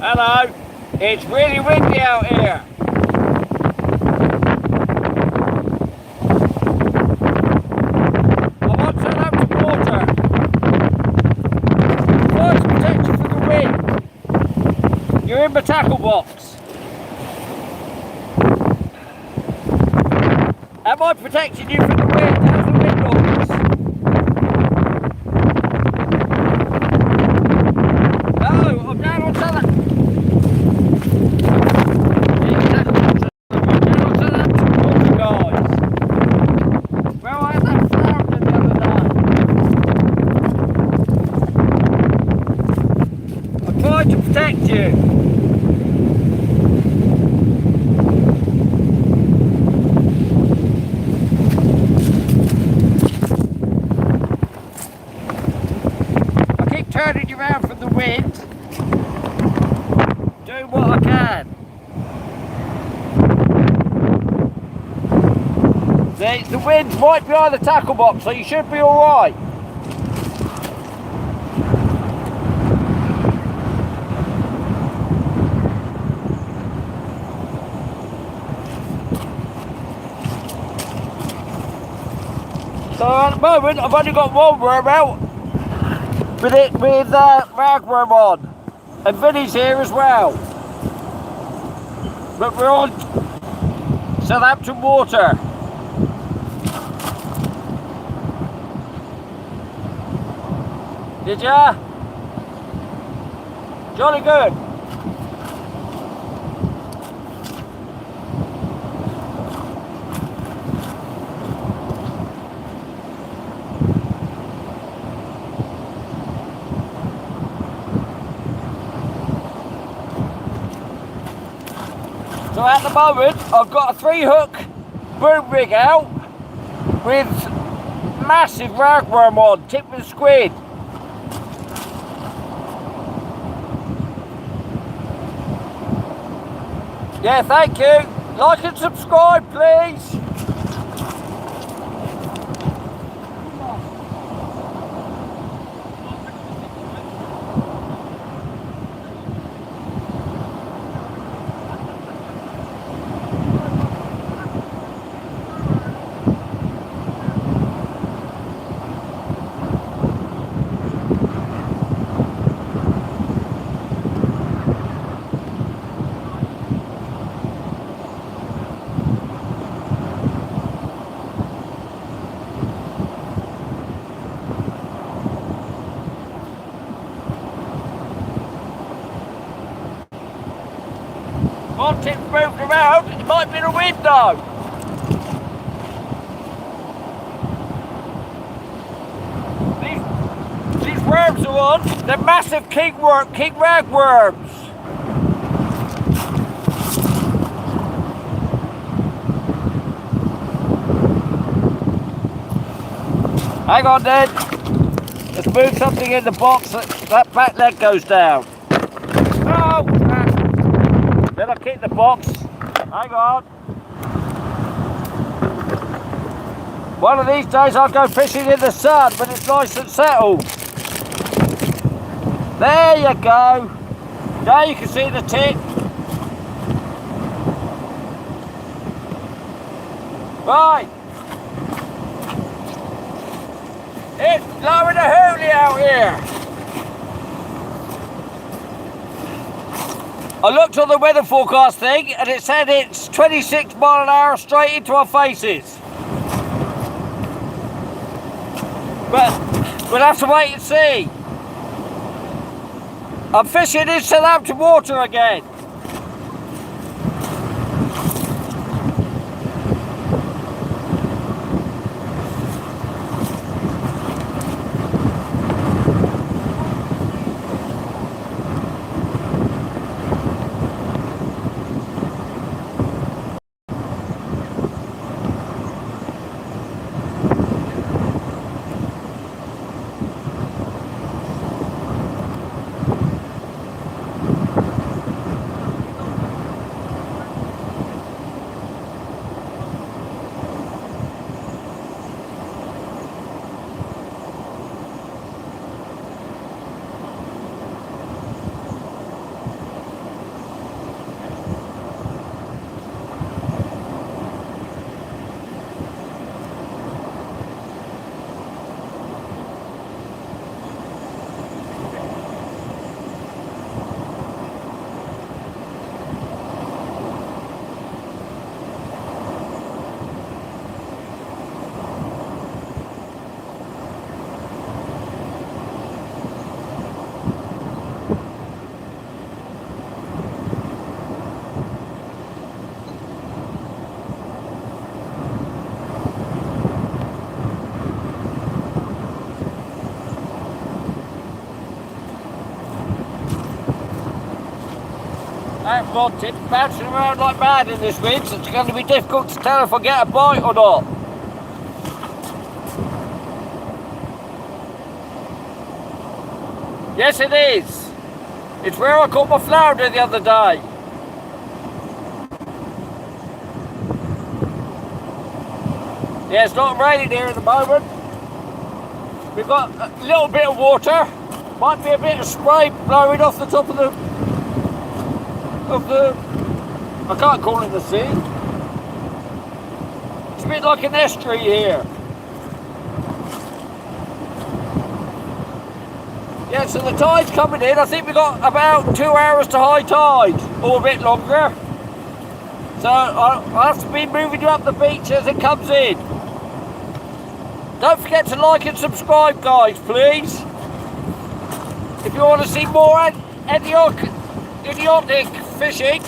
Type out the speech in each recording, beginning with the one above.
Hello. It's really windy out here. I want to have some water. Try to protect you from the wind. You're in my tackle box. Am I protecting you from the wind? How's the wind noise? No, I'm down on Southern. To protect you. I keep turning you around from the wind, doing what I can. The wind's right behind the tackle box, so you should be alright. So at the moment I've only got one worm out with ragworm on, and Vinny's here as well. But we're on Southampton water. Did ya? Jolly good. So at the moment, I've got a 3-hook boom rig out with massive ragworm on, tipped with squid. Yeah, thank you. Like and subscribe, please. Once it's moved around, it might be the window. These worms are on. They're massive king ragworms. Hang on then. Let's move something in the box that back leg goes down. Oh! Then I'll keep the box. Hang on. One of these days I'll go fishing in the sun when it's nice and settled. There you go. Now you can see the tip. Right. It's blowing a hoolie out here. I looked on the weather forecast thing and it said it's 26 miles an hour straight into our faces. But we'll have to wait and see. I'm fishing in Southampton water again. That rod tip bouncing around like mad in this wind, so it's going to be difficult to tell if I get a bite or not. Yes, it is. It's where I caught my flounder the other day. Yeah, it's not raining here at the moment. We've got a little bit of water. Might be a bit of spray blowing off the top of the I can't call it the sea. It's a bit like an estuary here. Yeah, so the tide's coming in. I think we've got about 2 hours to high tide, or a bit longer. So I'll have to be moving you up the beach as it comes in. Don't forget to like and subscribe, guys, please. If you want to see more idiotic fishing.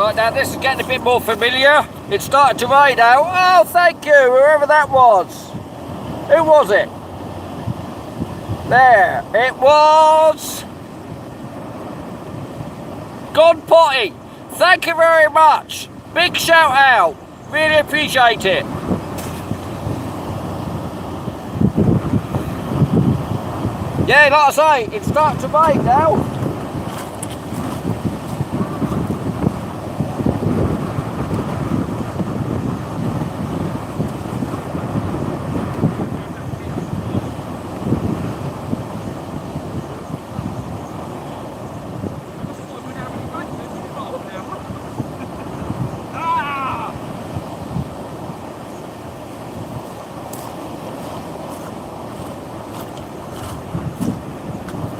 Right, now this is getting a bit more familiar. It's starting to rain now. Oh, thank you, whoever that was. Who was it? There, it was... Gone Potty. Thank you very much. Big shout out. Really appreciate it. Yeah, like I say, it's starting to rain now.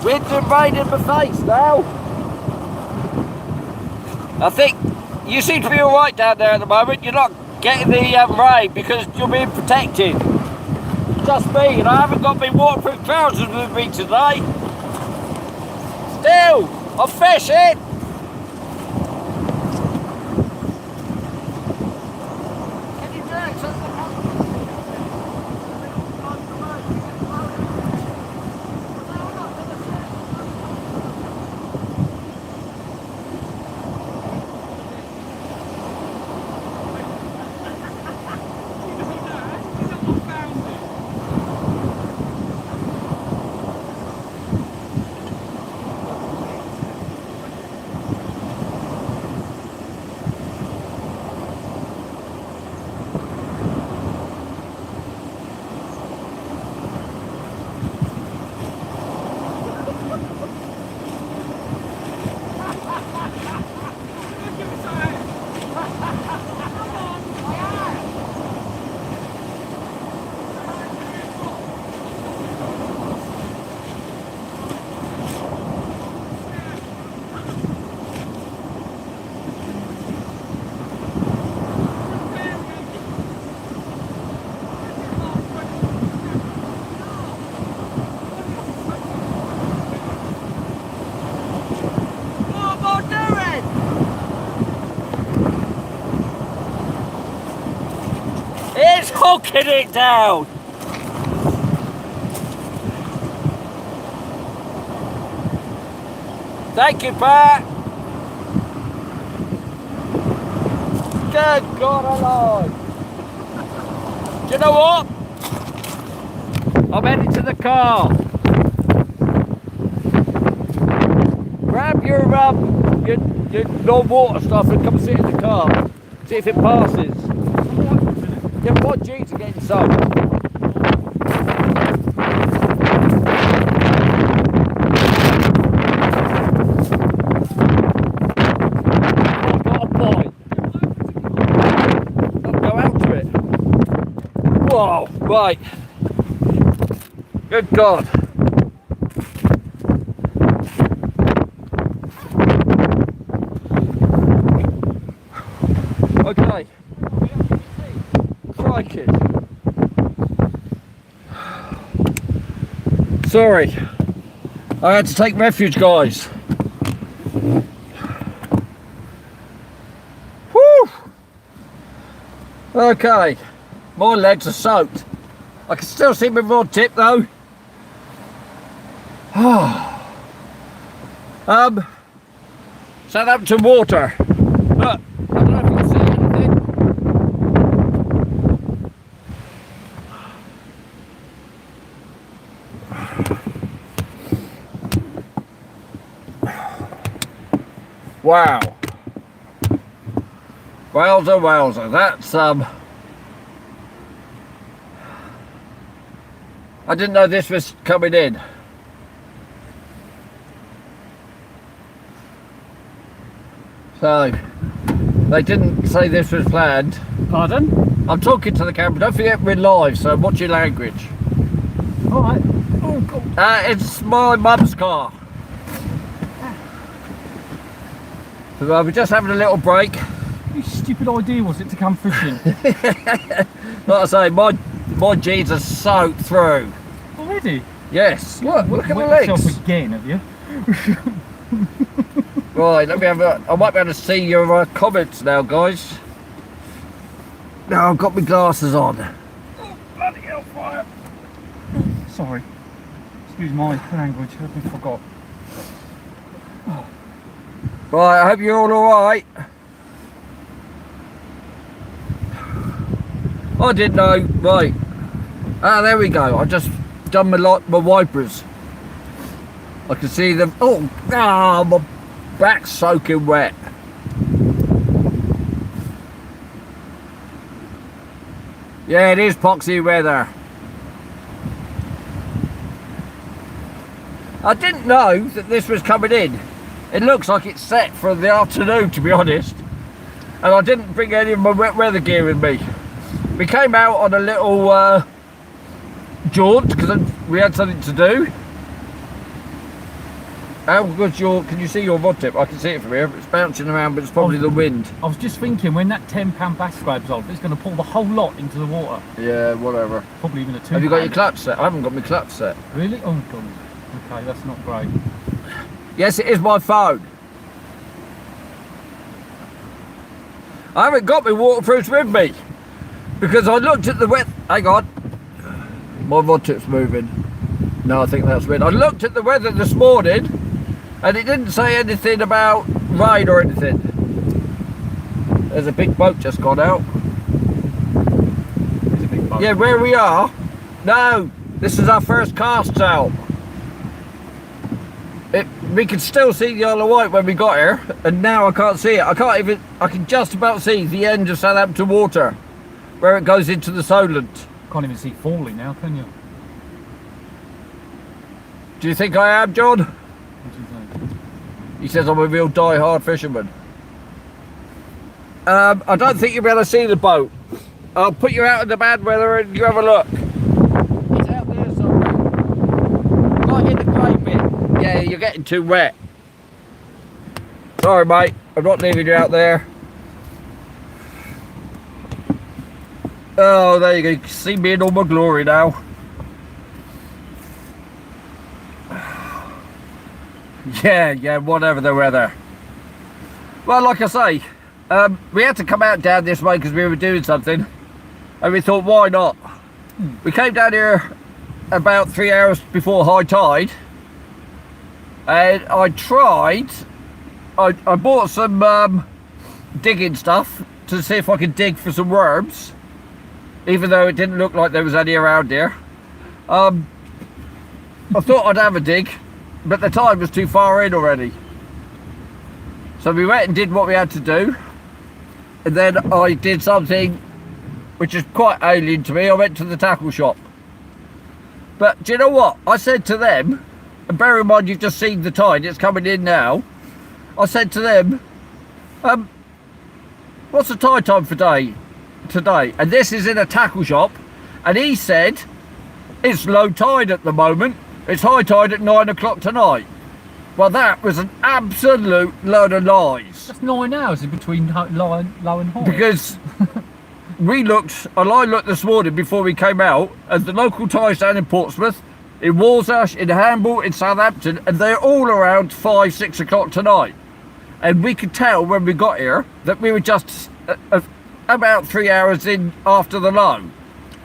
Wind and rain in my face now. I think you seem to be alright down there at the moment. You're not getting the rain because you're being protected. Just me, and I haven't got my waterproof trousers with me today. Still, I'm fishing. Can you do it? It's hooking it down. Thank you, Pat. Good God alive. Do you know what? I'm heading to the car. Grab your non-water stuff and come sit in the car. See if it passes. Yeah, what G's are getting soaked. I've got a point. I'll go out to it. Whoa, right. Good God. Okay. Crikey. Sorry. I had to take refuge, guys. Whew. Okay. My legs are soaked. I can still see my rod tip though. Southampton water. Look, I don't know if you can see anything. Wow. Wowzer, wowzer. That's I didn't know this was coming in. So, they didn't say this was planned. Pardon? I'm talking to the camera. Don't forget we're live, so watch your language. Alright. Oh, God. It's my mum's car. So, we're just having a little break. What stupid idea was it to come fishing? Like I say, my jeans are soaked through. Already? Yes. Look at the Wet legs. yourself again, have you? Right, let me have a. I might be able to see your comments now, guys. Now I've got my glasses on. Oh, bloody hellfire! Sorry. Excuse my language, I forgot. Right, I hope you're all alright. I didn't know. Right. Ah, there we go. I just done my wipers. I can see them. Oh, my back's soaking wet. Yeah, it is poxy weather. I didn't know that this was coming in. It looks like it's set for the afternoon, to be honest. And I didn't bring any of my wet weather gear with me. We came out on a little jaunt because we had something to do. How good's can you see your rod tip? I can see it from here. It's bouncing around, but it's probably the wind. I was just thinking, when that £10 bass grabs on, it's going to pull the whole lot into the water. Yeah, whatever. Probably even a £2. Have you got your clutch set? I haven't got my clutch set. Really? Oh god. Okay, that's not great. Yes, it is my phone. I haven't got my waterproofs with me because I looked at the wet. Hang on, my rod tip's moving. No, I think that's wind. I looked at the weather this morning, and it didn't say anything about rain or anything. There's a big boat just gone out. It's a big boat. Yeah, where we are. No, this is our first cast out. We could still see the Isle of Wight when we got here, and now I can't see it. I can just about see the end of Southampton Water, where it goes into the Solent. Can't even see Fawley now, can you? Do you think I am, John? What do you think? He says I'm a real die-hard fisherman. I don't think you'll be able to see the boat. I'll put you out in the bad weather and you have a look. It's out there somewhere. Right in the grey bit. Yeah, you're getting too wet. Sorry, mate. I'm not leaving you out there. Oh, there you go. You can see me in all my glory now. Yeah, whatever the weather. Well, like I say, we had to come out down this way because we were doing something. And we thought, why not? We came down here about 3 hours before high tide. And I bought some digging stuff to see if I could dig for some worms, even though it didn't look like there was any around here. I thought I'd have a dig, but the tide was too far in already. So we went and did what we had to do, and then I did something which is quite alien to me. I went to the tackle shop. But do you know what? I said to them, and bear in mind you've just seen the tide, it's coming in now. I said to them, what's the tide time for today? And this is in a tackle shop, and he said, it's low tide at the moment. It's high tide at 9 o'clock tonight. Well, that was an absolute load of lies. That's 9 hours in between low and high. Because I looked this morning before we came out, and the local tides down in Portsmouth, in Walsall, in Hamble, in Southampton, and they're all around 5, 6 o'clock tonight. And we could tell when we got here that we were just about 3 hours in after the low.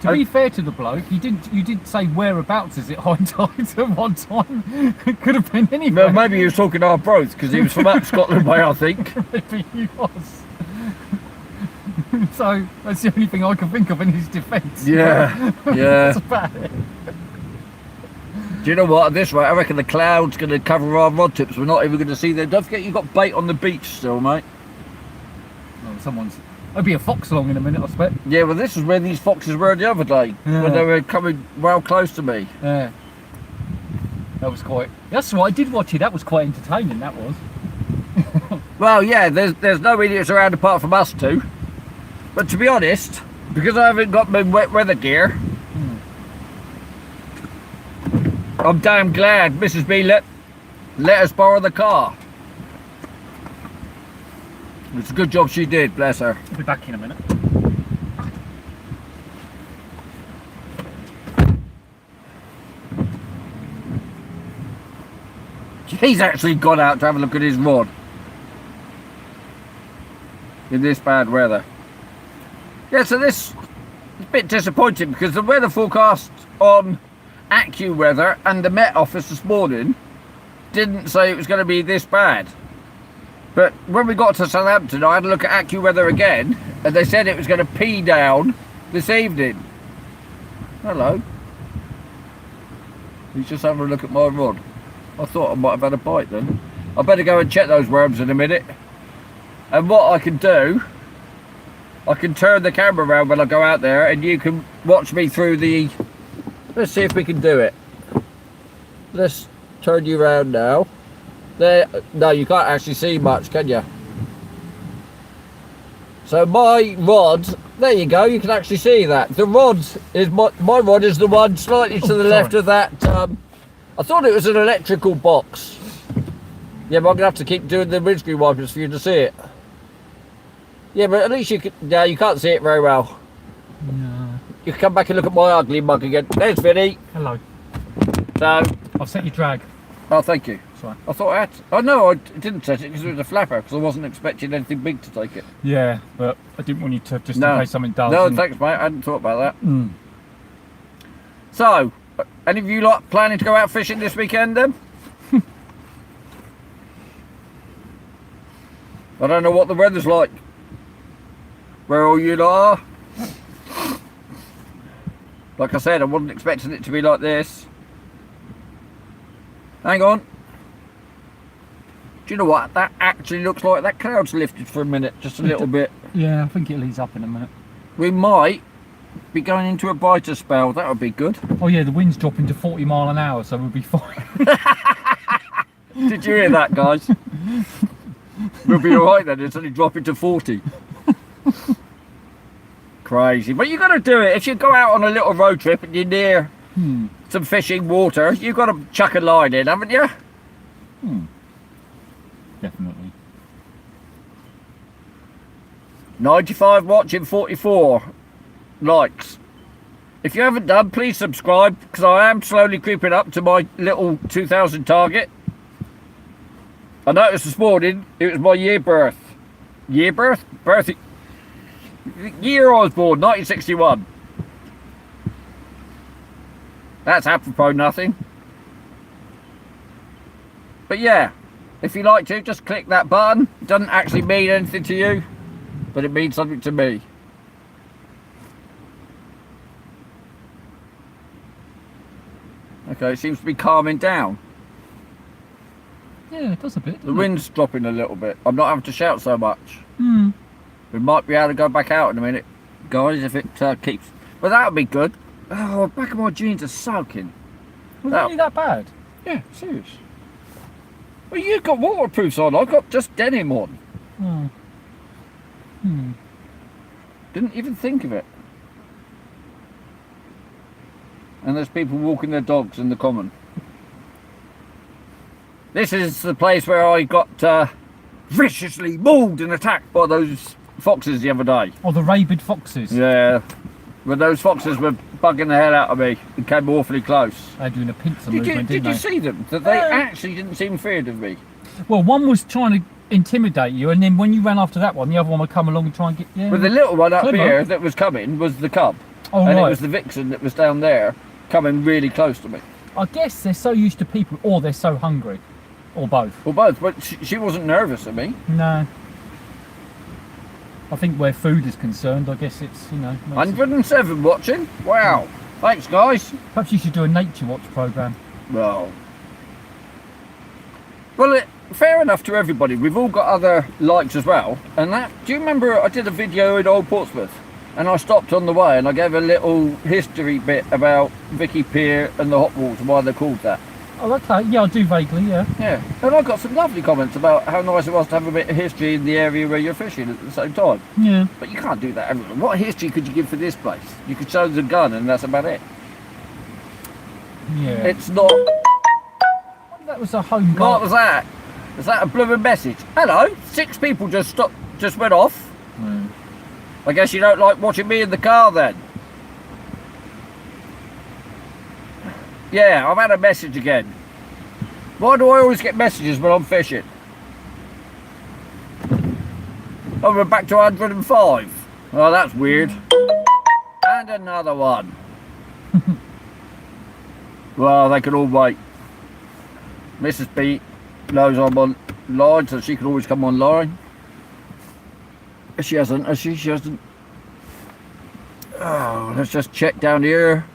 To be fair to the bloke, you did say whereabouts is it high tide at one time. It could have been anywhere. Well, maybe he was talking to our broth because he was from up Scotland way, I think. Maybe he was. So that's the only thing I can think of in his defence. Yeah, yeah. That's about it. Do you know what? At this rate, I reckon the cloud's going to cover our rod tips. We're not even going to see them. Don't forget you've got bait on the beach still, mate. Well, there'll be a fox along in a minute, I expect. Yeah, well, this is where these foxes were the other day, when they were coming well close to me. Yeah. That was quite... That's right, I did watch it. That was quite entertaining, that was. Well, yeah, there's no idiots around apart from us two. But to be honest, because I haven't got my wet weather gear, I'm damn glad Mrs. B let us borrow the car. It's a good job she did, bless her. I'll be back in a minute. He's actually gone out to have a look at his rod. In this bad weather. Yeah, so this is a bit disappointing because the weather forecast on AccuWeather and the Met Office this morning didn't say it was going to be this bad. But when we got to Southampton, I had a look at AccuWeather again, and they said it was going to pee down this evening. Hello. He's just having a look at my rod. I thought I might have had a bite then. I better go and check those worms in a minute. And what I can do, I can turn the camera around when I go out there and you can watch me through the... Let's see if we can do it. Let's turn you around now. There, no, you can't actually see much, can you? So my rod, there you go, you can actually see that. The rod is, my rod is the one slightly to the left of that. I thought it was an electrical box. Yeah, but I'm going to have to keep doing the windscreen wipers for you to see it. Yeah, but at least you can, yeah, you can't see it very well. No. You can come back and look at my ugly mug again. There's Vinny. Hello. So, I've set your drag. oh, thank you. Sorry. I thought I had to. Oh no, I didn't set it because it was a flapper because I wasn't expecting anything big to take it. Yeah, but I didn't want you to, just No. in case something does. No, and- thanks mate, I hadn't thought about that. Mm. So, any of you lot planning to go out fishing this weekend then? I don't know what the weather's like. Where all you lot are. Like I said, I wasn't expecting it to be like this. Hang on. Do you know what? That actually looks like that cloud's lifted for a minute, just a little bit. Yeah, I think it'll ease up in a minute. We might be going into a brighter spell. That would be good. Oh yeah, the wind's dropping to 40 mile an hour, so we'll be fine. Did you hear that, guys? We'll be alright then. It's only dropping to 40. Crazy. But you got to do it. If you go out on a little road trip and you're near some fishing water, you've got to chuck a line in, haven't you? Definitely. 95 watching, 44 likes. If you haven't done, please subscribe because I am slowly creeping up to my little 2000 target. I noticed this morning it was my year birth. Year birth? Birth. Year I was born, 1961. That's apropos nothing. But yeah, if you like to, just click that button. It doesn't actually mean anything to you, but it means something to me. Okay, it seems to be calming down. Yeah, it does a bit. The wind's dropping a little bit. I'm not having to shout so much. Hmm. We might be able to go back out in a minute, guys, if it keeps. But that would be good. Oh, back of my jeans are soaking. Was it really that bad? Yeah, serious. Well, you've got waterproofs on. I've got just denim on. Oh. Hmm. Didn't even think of it. And there's people walking their dogs in the common. This is the place where I got viciously mauled and attacked by those foxes the other day. Oh, the rabid foxes. Yeah, but those foxes were bugging the hell out of me and came awfully close. They're doing a pincer Did movement, you didn't they? see them? That they actually didn't seem afraid of me. Well, one was trying to intimidate you, and then when you ran after that one, the other one would come along and try and get you. But the little one up Clever. here that was coming was the cub. Oh, and right. it was the vixen that was down there coming really close to me. I guess they're so used to people, or they're so hungry, or both. Well, both, but she wasn't nervous of me. No. I think where food is concerned, I guess it's, you know. makes it- 107 watching. Wow. Thanks, guys. Perhaps you should do a nature watch program. Well, fair enough to everybody. We've all got other likes as well. And that, do you remember I did a video in Old Portsmouth? And I stopped on the way and I gave a little history bit about Vicky Pier and the hot water, why they're called that. Oh, okay. Yeah, I do vaguely. Yeah. Yeah. And I got some lovely comments about how nice it was to have a bit of history in the area where you're fishing at the same time. Yeah. But you can't do that everywhere. What history could you give for this place? You could show the gun and that's about it. Yeah. It's not. That was a home What guard. was that? Was that a blooming message? Hello, 6 people just stopped, just went off. Mm. I guess you don't like watching me in the car then. Yeah, I've had a message again. Why do I always get messages when I'm fishing? Oh, we're back to 105. Oh, that's weird. And another one. Well, they can all wait. Mrs. B knows I'm online, so she can always come online. She hasn't, has she? She hasn't. Oh, let's just check down here.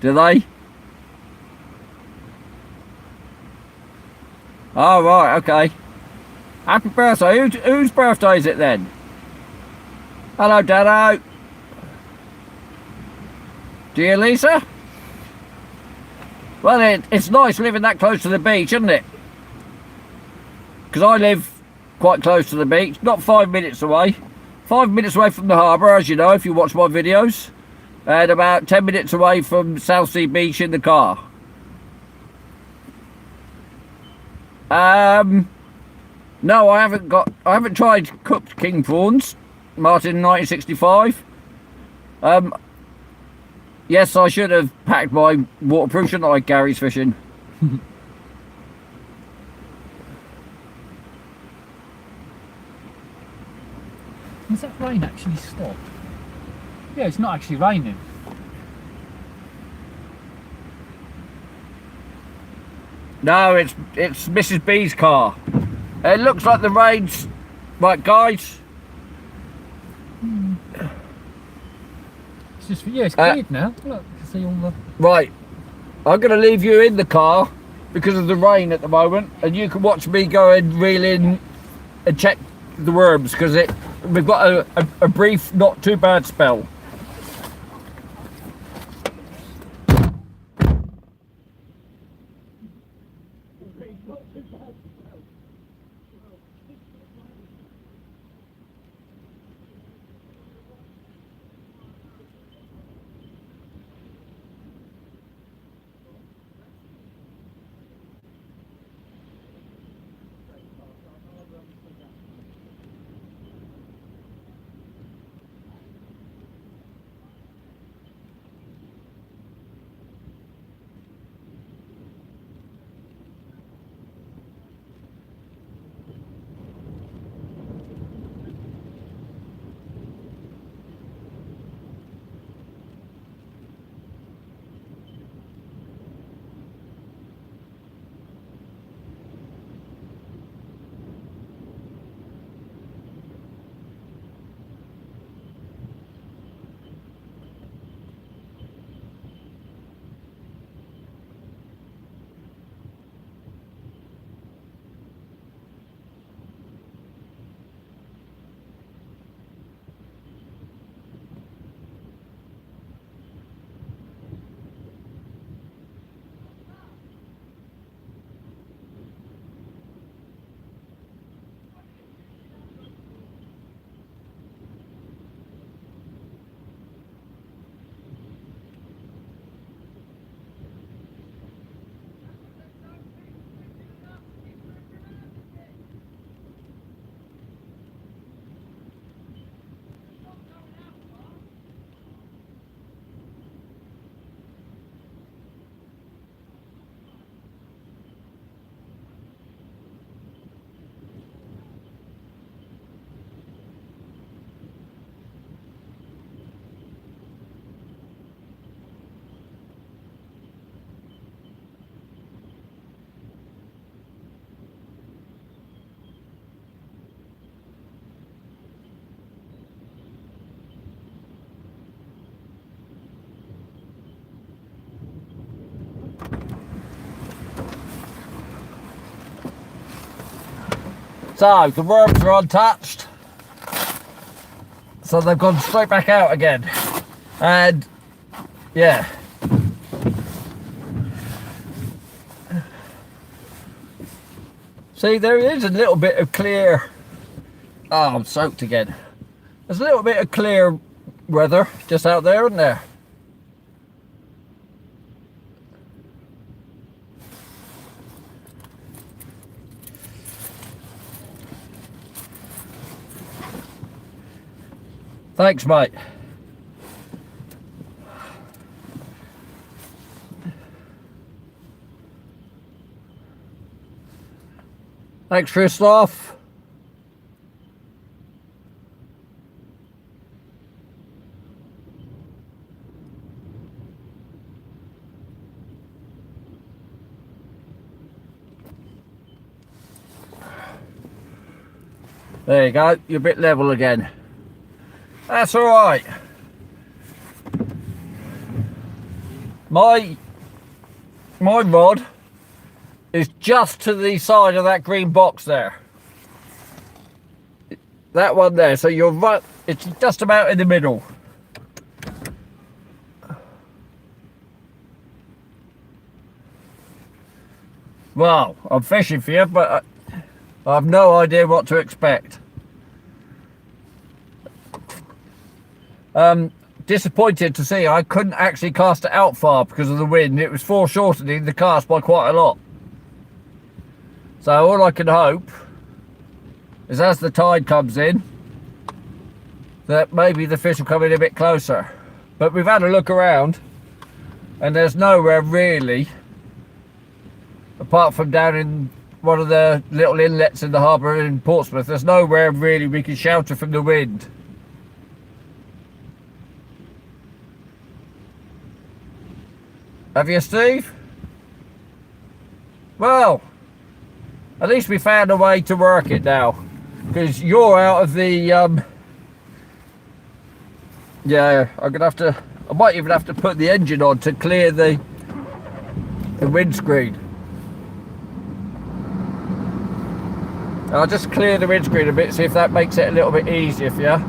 Do they? Oh, right, okay. Happy birthday. Whose birthday is it then? Hello, Dado. Dear Lisa? Well, it's nice living that close to the beach, isn't it? Because I live quite close to the beach, not 5 minutes away. 5 minutes away from the harbour, as you know, if you watch my videos. And about 10 minutes away from Southsea Beach in the car. No, I haven't tried cooked king prawns, Martin 1965. Yes, I should have packed my waterproof, shouldn't I, Gary's Fishing? Has that rain actually stopped? Yeah, it's not actually raining. No, it's Mrs. B's car. It looks like the rain's... Right, guys. It's just, yeah, it's cleared now. Look, you can see all the... Right, I'm going to leave you in the car because of the rain at the moment, and you can watch me go and reel in and check the worms, because we've got a brief, not too bad spell. So, the worms are untouched. So they've gone straight back out again. And, yeah. See, there is a little bit of clear... Oh, I'm soaked again. There's a little bit of clear weather just out there, isn't there? Thanks, mate. Thanks, Christoph. There you go, you're a bit level again. That's all right. My rod is just to the side of that green box there. That one there, so you're right, it's just about in the middle. Well, I'm fishing for you, but I have no idea what to expect. Disappointed to see I couldn't actually cast it out far because of the wind. It was foreshortening the cast by quite a lot. So all I can hope is as the tide comes in that maybe the fish will come in a bit closer. But we've had a look around and there's nowhere really, apart from down in one of the little inlets in the harbour in Portsmouth, there's nowhere really we can shelter from the wind. Have you, Steve? Well, at least we found a way to work it now, because you're out of the yeah, I'm gonna have to, I might even have to put the engine on to clear the windscreen. I'll just clear the windscreen a bit, see if that makes it a little bit easier for you.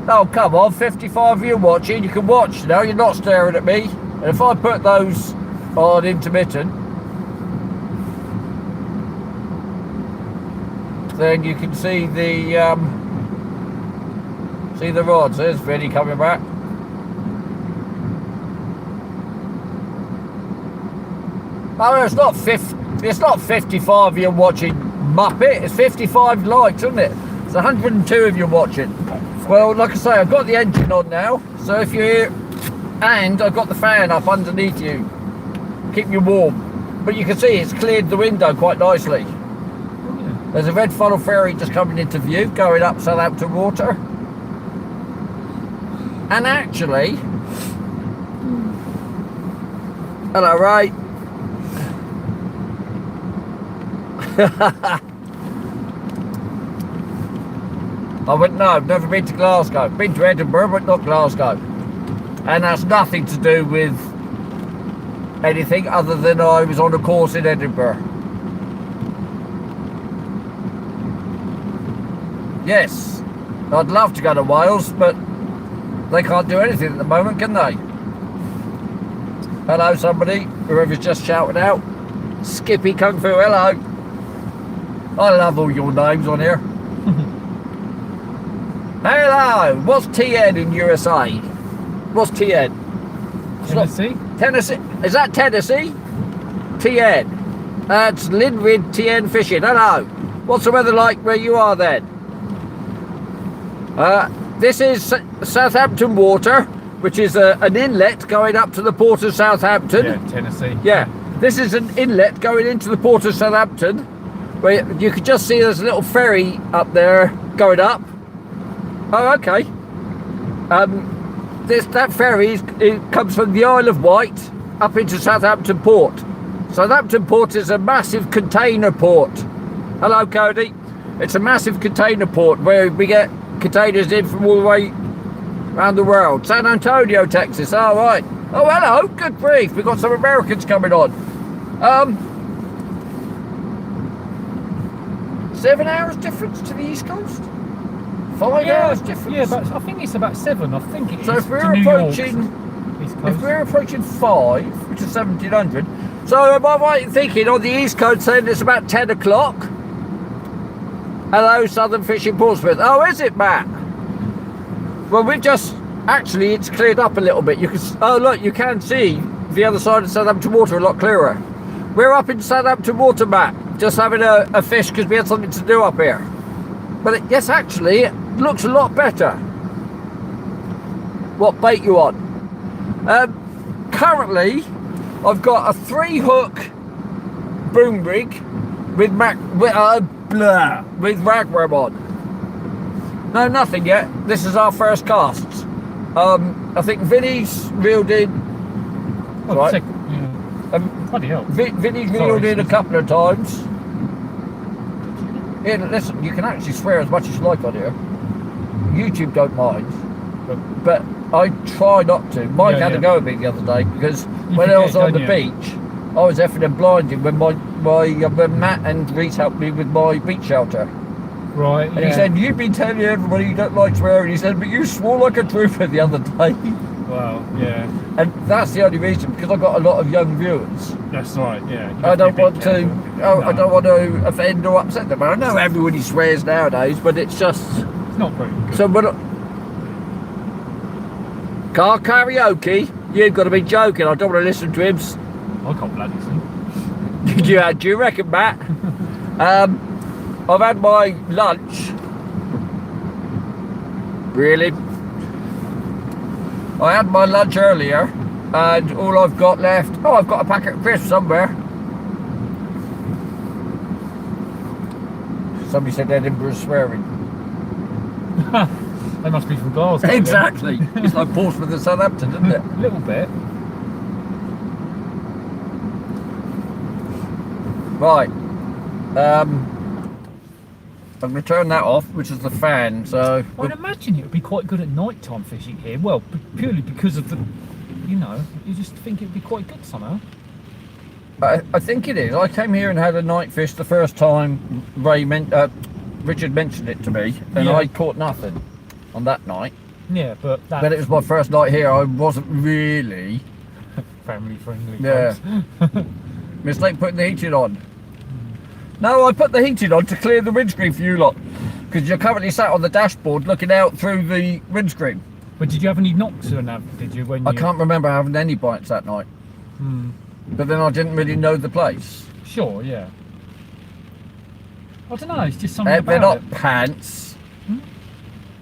Oh, come on, 55 of you watching, you can watch now, you're not staring at me. And if I put those on intermittent, then you can see the rods. There's Vinny coming back. Oh, it's not 55 of you watching, Muppet, it's 55 likes, isn't it? It's 102 of you watching. Well, like I say, I've got the engine on now, so if you're here, and I've got the fan up underneath you, keep you warm. But you can see it's cleared the window quite nicely. There's a red funnel ferry just coming into view, going up Southampton Water. And actually, hello, Ray. I went, no, I've never been to Glasgow. Been to Edinburgh, but not Glasgow. And that's nothing to do with anything other than I was on a course in Edinburgh. Yes, I'd love to go to Wales, but they can't do anything at the moment, can they? Hello, somebody, whoever's just shouting out. Skippy Kung Fu, hello. I love all your names on here. Hello, what's TN in USA? What's TN? Tennessee? Tennessee, is that Tennessee? TN. That's Linwood TN Fishing, hello. What's the weather like where you are then? This is Southampton Water, which is an inlet going up to the port of Southampton. Yeah, Tennessee. Yeah, this is an inlet going into the port of Southampton, where you can just see there's a little ferry up there going up. Oh, okay. That ferry it comes from the Isle of Wight up into Southampton Port. Southampton Port is a massive container port. Hello, Cody. It's a massive container port where we get containers in from all the way around the world. San Antonio, Texas. All right. Oh, hello. Good grief. We've got some Americans coming on. 7 hours difference to the East Coast? 5 hours difference? Yeah, but I think it's about 7. I think it so is if we're to New approaching, York, if we're approaching 5, which is 1700, so am I right in thinking on the East Coast then it's about 10 o'clock? Hello, Southern Fishing Portsmouth. Oh, is it, Matt? Well, we've just, actually it's cleared up a little bit. You can, oh look, you can see the other side of Southampton Water a lot clearer. We're up in Southampton Water, Matt, just having a fish because we had something to do up here. But yes, actually, it looks a lot better. What bait you on? Currently, I've got a 3-hook boom rig with ragworm on. No, nothing yet. This is our first casts. I think Vinny's reeled in. Oh, Right. yeah. Bloody hell. Vinny's Sorry, reeled in a excuse me. couple of times. Yeah, listen, you can actually swear as much as you like on here. YouTube don't mind, but I try not to. Mike had a go at me the other day because when I was forget, on the don't you? beach, I was effing and blinding when when Matt and Reese helped me with my beach shelter. Right, And he said, "You've been telling everybody you don't like swearing." He said, "But you swore like a trooper the other day." Well, yeah. And that's the only reason, because I've got a lot of young viewers. That's right, yeah. You I have to don't be a bit want to. careful. I don't want to offend or upset them. I know everybody swears nowadays, but it's just It's not very good. so. But car karaoke, you've got to be joking. I don't want to listen to him. I can't bloody sing. Do you reckon, Matt? I've had my lunch. Really? I had my lunch earlier, and all I've got left. Oh, I've got a packet of crisps somewhere. Somebody said Edinburgh's swearing. They must be from Glasgow. then. Exactly. It's like Portsmouth and Southampton, isn't it? A little bit. Right. I'm going to turn that off, which is the fan. So I'd imagine it would be quite good at night-time fishing here. Well, purely because of the, you just think it would be quite good somehow. I think it is. I came here and had a night fish the first time Richard mentioned it to me, and Yeah. I caught nothing on that night. Yeah, but that But it was my first night here. I wasn't really. family friendly. Yeah. folks. Mistake putting the heating on. No, I put the heating on to clear the windscreen for you lot, because you're currently sat on the dashboard looking out through the windscreen. But did you have any knocks or that? Did you when I you? can't remember having any bites that night, Hmm. but then I didn't really know the place. Sure, yeah. I don't know. It's just something They're about not it. pants. Hmm?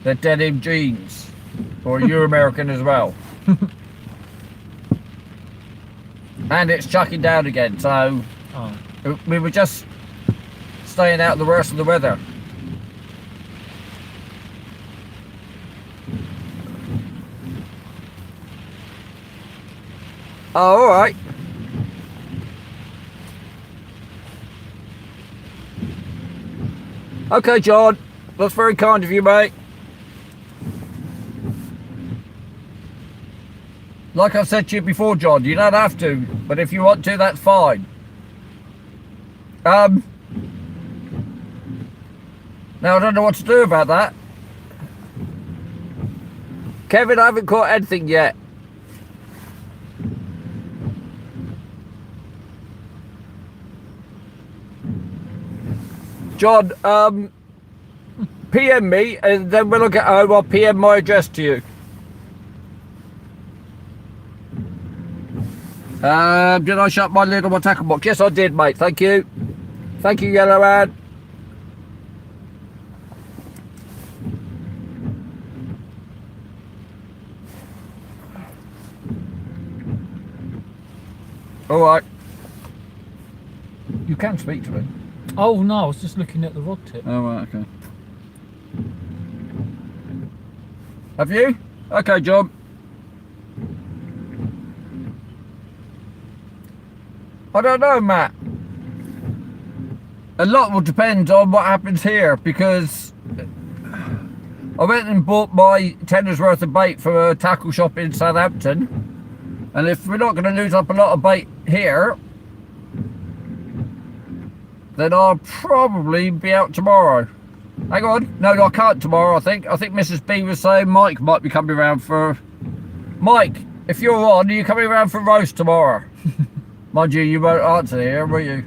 They're denim jeans. Or you're American as well. And it's chucking down again, so Oh. we were just staying out of the worst of the weather. Oh, alright. Okay, John. That's very kind of you, mate. Like I've said to you before, John, you don't have to, but if you want to, that's fine. Now I don't know what to do about that. Kevin, I haven't caught anything yet. John, PM me, and then when I get home, I'll PM my address to you. Did I shut my lid on my tackle box? Yes, I did, mate. Thank you. Thank you, Yellow Man. All right. You can speak to me. Oh no, I was just looking at the rod tip. Oh, right, okay. Have you? Okay, John. I don't know, Matt. A lot will depend on what happens here, because I went and bought my tenner's worth of bait from a tackle shop in Southampton, and if we're not going to lose up a lot of bait here, then I'll probably be out tomorrow. Hang on, no, I can't tomorrow. I think Mrs. B was saying Mike might be coming around for. Mike, if you're on, are you coming around for roast tomorrow? Mind you, you won't answer here, will you?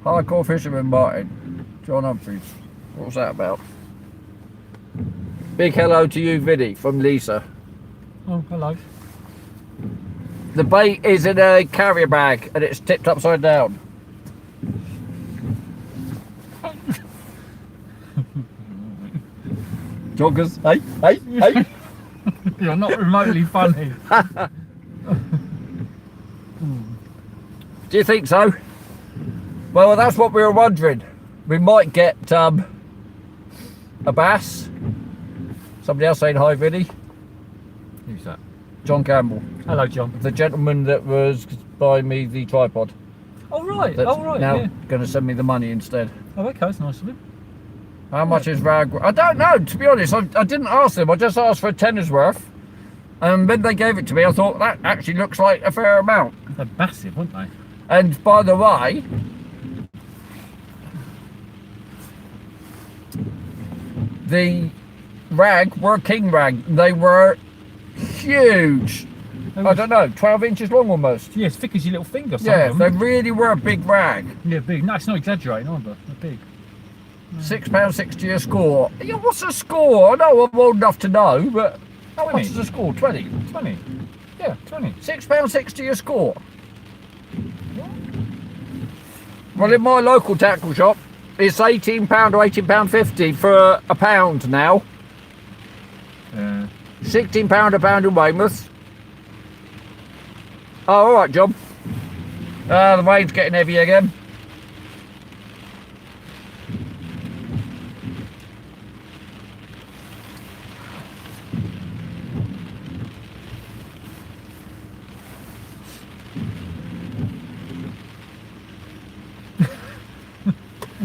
Hardcore Fisherman Martin, John Humphries. What's that about? Big hello to you, Vinny, from Lisa. Oh, hello. The bait is in a carrier bag and it's tipped upside down. Joggers, hey. You're not remotely funny. Do you think so? Well, that's what we were wondering. We might get a bass. Somebody else saying hi, Vinny. Who's that? John Campbell, Hello, John. the gentleman that was buying me the tripod. Oh right. That's Oh right. now Yeah. going to send me the money instead. Oh okay. That's nice of him. How much is rag? I don't know, to be honest. I didn't ask them. I just asked for a tenner's worth. And when they gave it to me, I thought that actually looks like a fair amount. They're massive, weren't they? And by the way, the rag were king rag. They were huge. I don't know, 12 inches long almost. Yeah, as thick as your little finger. Some Yeah, of they them. really were a big rag. Yeah, big. No, it's not exaggerating either. They're big. £6.60 a score. Yeah, what's a score? I know I'm old enough to know, but how much 20. is a score? 20. 20. Yeah, 20. £6.60 a score. Well, in my local tackle shop, it's £18 or £18.50 for a pound now. £16 a pound in Weymouth. Oh, all right, John. The rain's getting heavy again.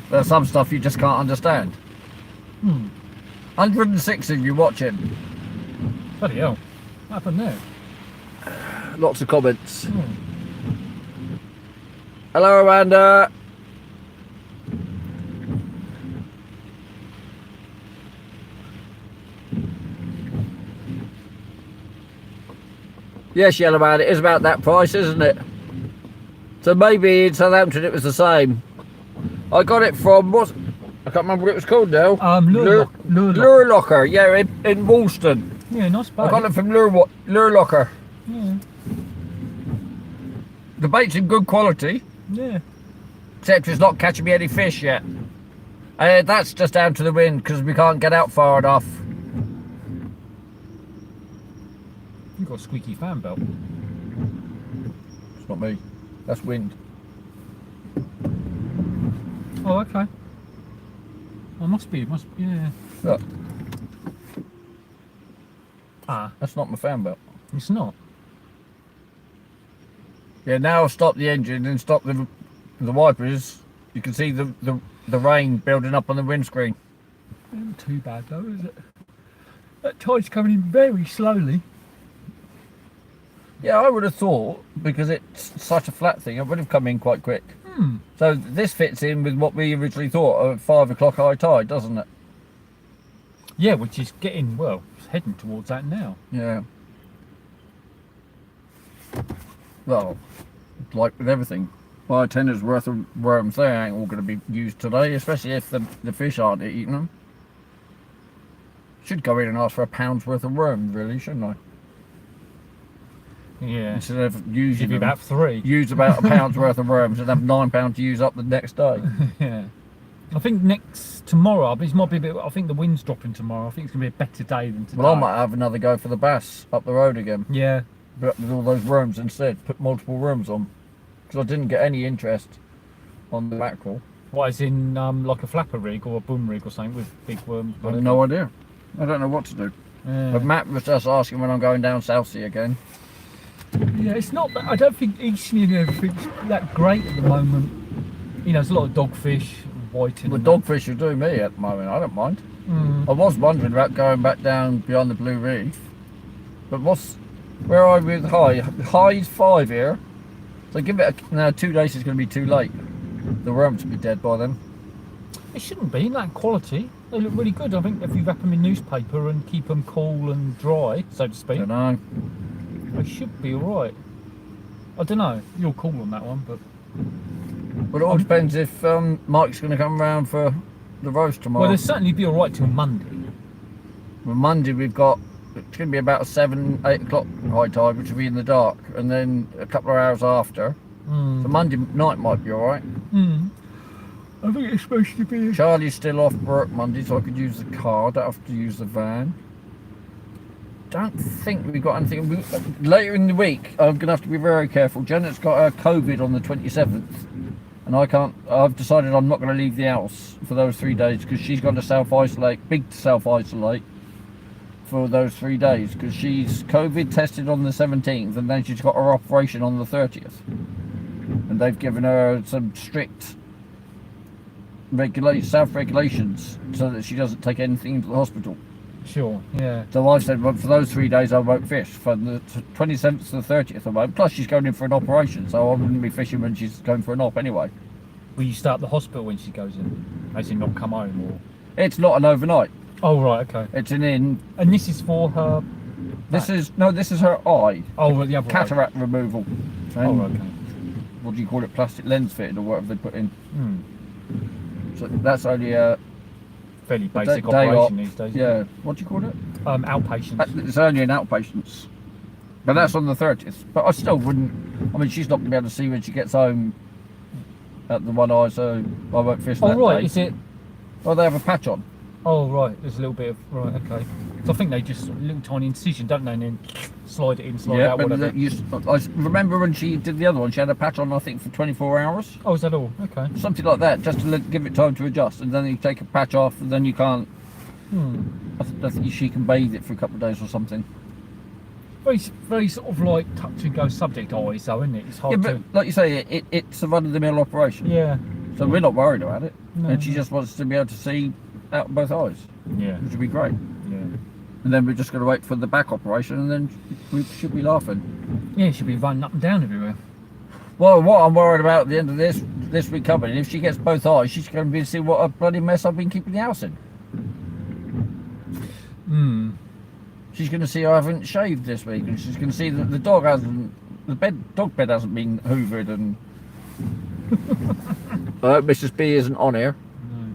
There's some stuff you just can't understand. 106 of you watching. Bloody hell. What happened there? Lots of comments. Hello, Amanda. Yes, Yellow Man, it is about that price, isn't it? So maybe in Southampton it was the same. I got it from, I can't remember what it was called now. Lure Locker, yeah, in Woolston. Yeah, nice bait. I got it from Lure Locker. Yeah. The bait's in good quality, Yeah. except it's not catching me any fish yet. That's just down to the wind because we can't get out far enough. You've got a squeaky fan belt. It's not me, that's wind. Oh, okay. Oh, must be, yeah. Look, Ah, that's not my fan belt. it's not. Yeah, now I've stopped the engine and stopped the wipers. You can see the rain building up on the windscreen. Not too bad though, is it? That tide's coming in very slowly. Yeah, I would have thought, because it's such a flat thing, it would have come in quite quick. So this fits in with what we originally thought of 5 o'clock high tide, doesn't it? Yeah, which is getting, well, it's heading towards that now. Yeah. Well, like with everything, buy a tenner's worth of worms, they ain't all going to be used today, especially if the fish aren't eating them. Should go in and ask for a pound's worth of worms, really, shouldn't I? Yeah. Instead of using Give you them, about 3. use about a pound's worth of worms and have £9 to use up the next day. Yeah. I think tomorrow, this might be a bit, I think the wind's dropping tomorrow. I think it's going to be a better day than today. Well, I might have another go for the bass up the road again. Yeah. But with all those worms instead, put multiple worms on. Because I didn't get any interest on the mackerel. What, is in like a flapper rig or a boom rig or something with big worms? I have no idea. I don't know what to do. Yeah. But Matt was just asking when I'm going down Southsea again. Yeah, it's not that, I don't think Eastleigh and everything's that great at the moment. You know, there's a lot of dogfish, whiting. The and dogfish are doing me at the moment, I don't mind. that. I was wondering about going back down beyond the Blue Reef. But where are we with high? High's 5 here. So give it 2 days, it's going to be too late. The worms will be dead by then. It shouldn't be in that quality. They look really good. I think if you wrap them in newspaper and keep them cool and dry, so to speak, Don't know. they should be alright. I don't know. You're cool on that one, but But it all depends if Mike's going to come round for the roast tomorrow. well, they'll certainly be alright till Monday. Well, Monday we've got, it's going to be about 7, 8 o'clock high tide, which will be in the dark, and then a couple of hours after. So Monday night might be alright. I think it's supposed to be. Charlie's still off work Monday, so I could use the car, don't have to use the van. don't think we've got anything. Later in the week, I'm going to have to be very careful. Janet's got her COVID on the 27th, and I've decided I'm not going to leave the house for those 3 days because she's got to self-isolate, self-isolate for those 3 days because she's COVID tested on the 17th, and then she's got her operation on the 30th. And they've given her some strict self-regulations so that she doesn't take anything into the hospital. Sure, yeah. So I said, well, for those 3 days I won't fish. From the 27th to the 30th I won't. Plus she's going in for an operation, so I wouldn't be fishing when she's going for an op anyway. Will you start at the hospital when she goes in? As in not come home or? It's not an overnight. Oh right, okay. It's an in. And this is for her? This is her eye. Oh, well, the other cataract removal. Oh, okay. What do you call it? Plastic lens fitted or whatever they put in. Hmm. So that's only a fairly basic day operation these days. Yeah. What do you call it? Outpatients. It's only an outpatients. But that's on the 30th. But I still wouldn't. I mean, she's not going to be able to see when she gets home at the one eye, so I won't fish that Oh right, day. is it? Oh, they have a patch on. Oh right, there's a little bit of right, okay. So I think they just a little tiny incision, don't they, and then slide it in, slide out, but whatever. I remember when she did the other one, she had a patch on, I think, for 24 hours. Oh, is that all? Okay. Something like that, just to give it time to adjust, and then you take a patch off, and then you can't. I think she can bathe it for a couple of days or something. Very sort of like touch and go subject always, though, isn't it? It's hard Yeah, but like you say, it's a run-of-the-mill operation. Yeah. So we're not worried about it, No, and she just wants to be able to see out both eyes, Yeah. which would be great. Yeah. And then we're just going to wait for the back operation, and then we should be laughing. Yeah, she'll be running up and down everywhere. Well, what I'm worried about at the end of this week coming, if she gets both eyes, she's going to be see what a bloody mess I've been keeping the house in. She's going to see I haven't shaved this week, and she's going to see that the dog bed hasn't been hoovered, and I hope Mrs. B isn't on here. No.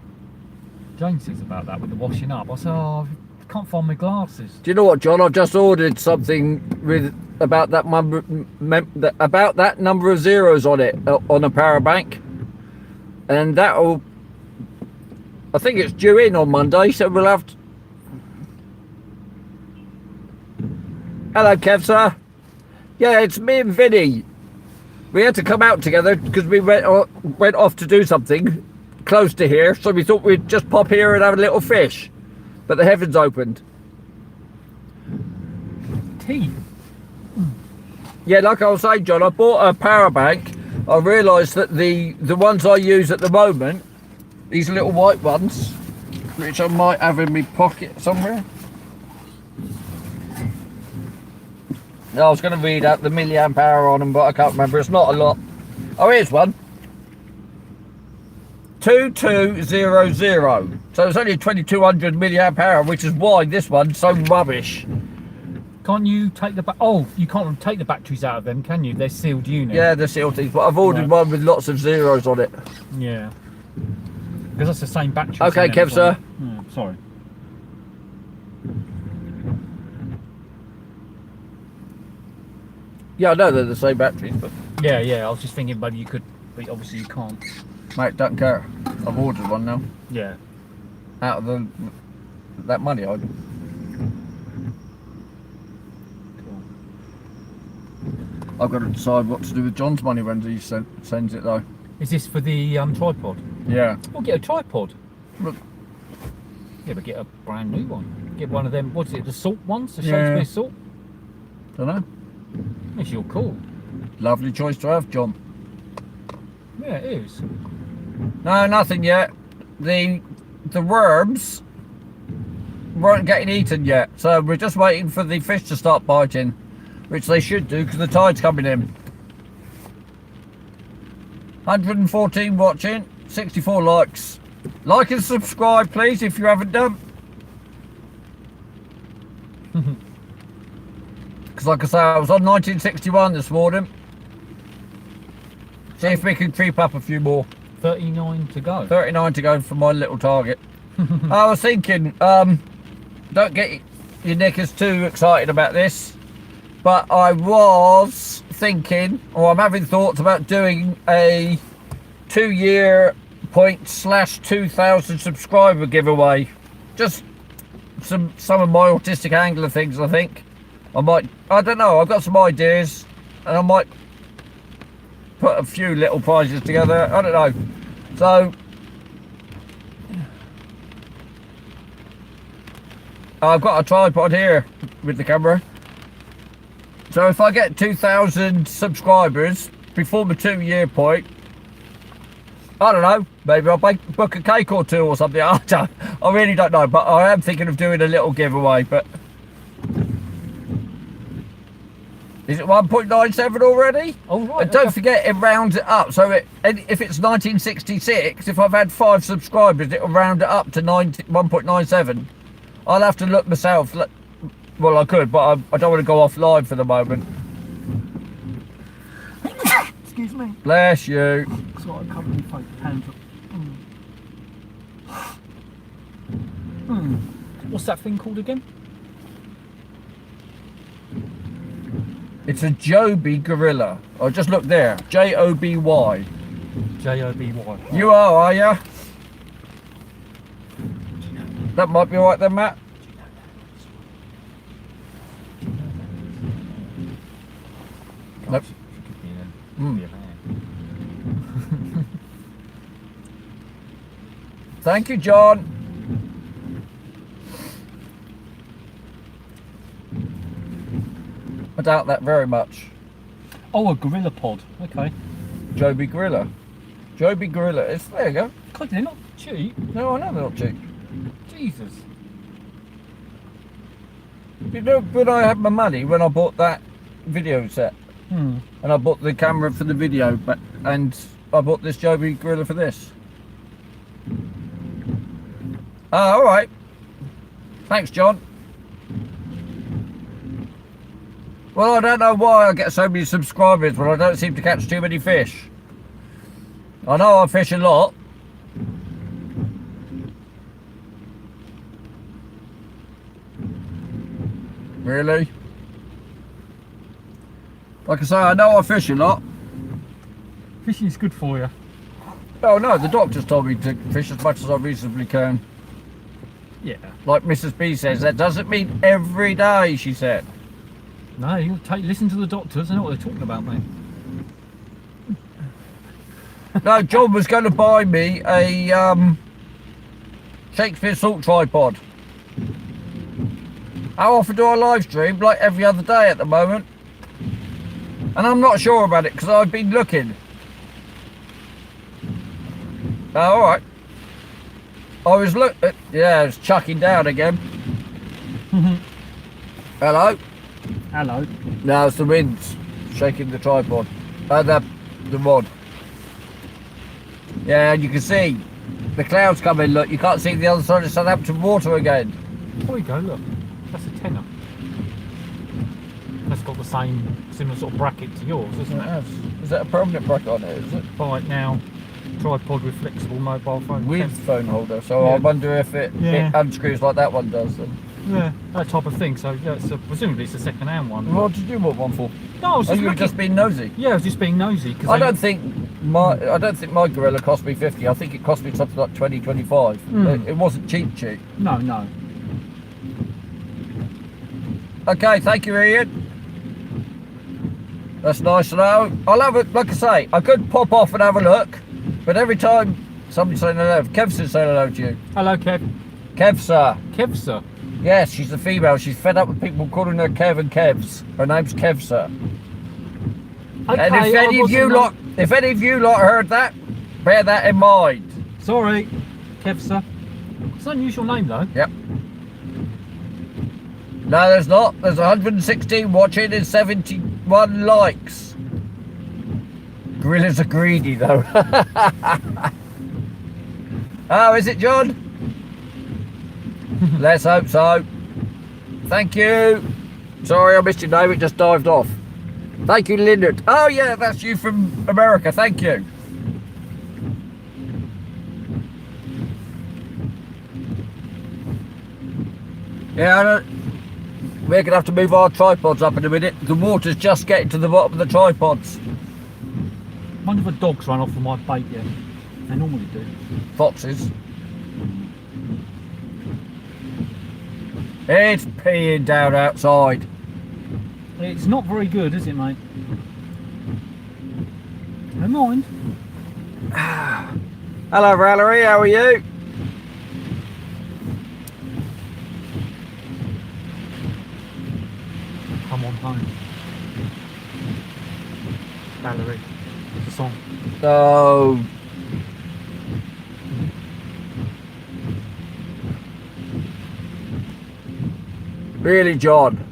Jane says about that with the washing up. I said, oh, I can't find my glasses. Do you know what, John? I've just ordered something about that number of zeros on it on a power bank, and I think it's due in on Monday, so we'll have to. Hello, Kev, sir. Yeah, it's me and Vinny. We had to come out together because we went off to do something close to here, so we thought we'd just pop here and have a little fish. But the heavens opened. Tea. Yeah, like I was saying, John, I bought a power bank. I realised that the ones I use at the moment, these little white ones, which I might have in my pocket somewhere. I was going to read out the milliamp hour on them, but I can't remember. It's not a lot. Oh, here's one. 2200. So it's only 2200 milliamp hour, which is why this one's so rubbish. Can't you take the Oh, you can't take the batteries out of them, can you? They're sealed units. Yeah, they're sealed things, but I've ordered one with lots of zeros on it. Yeah. Because that's the same battery. Okay, Kev, sir. Yeah, sorry. Yeah, I know they're the same batteries, but Yeah, I was just thinking whether you could, but obviously you can't. mate, don't care. I've ordered one now. Yeah. Out of that money I. I've got to decide what to do with John's money when he sends it though. Is this for the tripod? Yeah. We'll get a tripod. Look. Yeah, but get a brand new one. Get one of them, what's it, the salt ones? The Yeah. Shakespeare salt? Don't know. Yes, you're cool. Lovely choice to have, John. Yeah, it is. No, nothing yet. The worms weren't getting eaten yet, so we're just waiting for the fish to start biting, which they should do because the tide's coming in. 114 watching, 64 likes. Like and subscribe, please, if you haven't done. Because like I say, I was on 1961 this morning. See if we can creep up a few more. 39 to go. 39 to go for my little target. I was thinking, don't get your knickers too excited about this, but I was thinking, or I'm having thoughts about doing a 2-year point / 2,000 subscriber giveaway. Just some of my autistic angler things. I think I don't know. I've got some ideas, and I might put a few little prizes together. I don't know. So I've got a tripod here with the camera. So if I get 2,000 subscribers before the 2-year point, I don't know, maybe I'll book a cake or two or something. I really don't know, but I am thinking of doing a little giveaway. But is it 1.97 already? Oh, right. And don't forget, it rounds it up. So if it's 1966, if I've had 5 subscribers, it'll round it up to 1.97. I'll have to look myself. Well, I could, but I don't want to go off live for the moment. Excuse me. Bless you. So I cover my hands up. What's that thing called again? It's a Joby Gorilla. Oh, just look there. Joby. Joby. You are you? That might be alright then, Matt. Nope. Thank you, John. I doubt that very much. Oh, a gorilla pod. Okay. Joby Gorilla. Joby Gorilla. There you go. God, they're not cheap. No, I know they're not cheap. Jesus. You know, when I had my money, when I bought that video set, and I bought the camera for the video, and I bought this Joby Gorilla for this. Ah, all right. Thanks, John. Well, I don't know why I get so many subscribers when I don't seem to catch too many fish. I know I fish a lot. Really? Like I say, I know I fish a lot. Fishing is good for you. Oh no, the doctor's told me to fish as much as I reasonably can. Yeah. Like Mrs. B says, that doesn't mean every day, she said. No, you listen to the doctors. They know what they're talking about, mate. No, John was going to buy me a Shakespeare salt tripod. How often do I live stream? Like every other day at the moment. And I'm not sure about it because I've been looking. Oh, alright. I was yeah, it's chucking down again. Hello? Hello. No, it's the wind shaking the tripod. The rod. Yeah, and you can see the clouds coming. Look, you can't see the other side of Southampton Water again. There we go, look. That's a tenner. That's got the similar sort of bracket to yours, isn't it? Is that a permanent bracket on it, is it? Right now, tripod with flexible mobile phone. With phone holder, so Yeah. I wonder if it unscrews like that one does then. Yeah, that type of thing. So yeah, presumably it's a second-hand one. What did you want one for? No, I was Oh, just you were looking. just being nosy. Yeah, I was just being nosy. I don't think my Gorilla cost me 50. I think it cost me something like 20, 25. It wasn't cheap. No. Okay, thank you, Ian. That's nice to know. I'll have it. Like I say, I could pop off and have a look, but every time somebody's saying hello, Kev's saying hello to you. Hello, Kev. Kev, sir. Kev, sir. Yes, she's a female. She's fed up with people calling her Kev and Kevs. Her name's Kev, sir. Okay, And if any of you lot heard that, bear that in mind. Sorry, Kev, sir. It's an unusual name, though. Yep. No, there's not. There's 116 watching and 71 likes. Gorillas are greedy, though. Oh, is it, John? Let's hope so. Thank you. Sorry, I missed your name. It just dived off. Thank you, Lynette. Oh, yeah, that's you from America. Thank you. Yeah, we're going to have to move our tripods up in a minute. The water's just getting to the bottom of the tripods. Wonder if the dogs run off of my bait yet. They normally do. Foxes. It's peeing down outside. It's not very good, is it, mate? Never mind. Hello, Valerie. How are you? Come on home. Valerie. It's a song. So, really, John?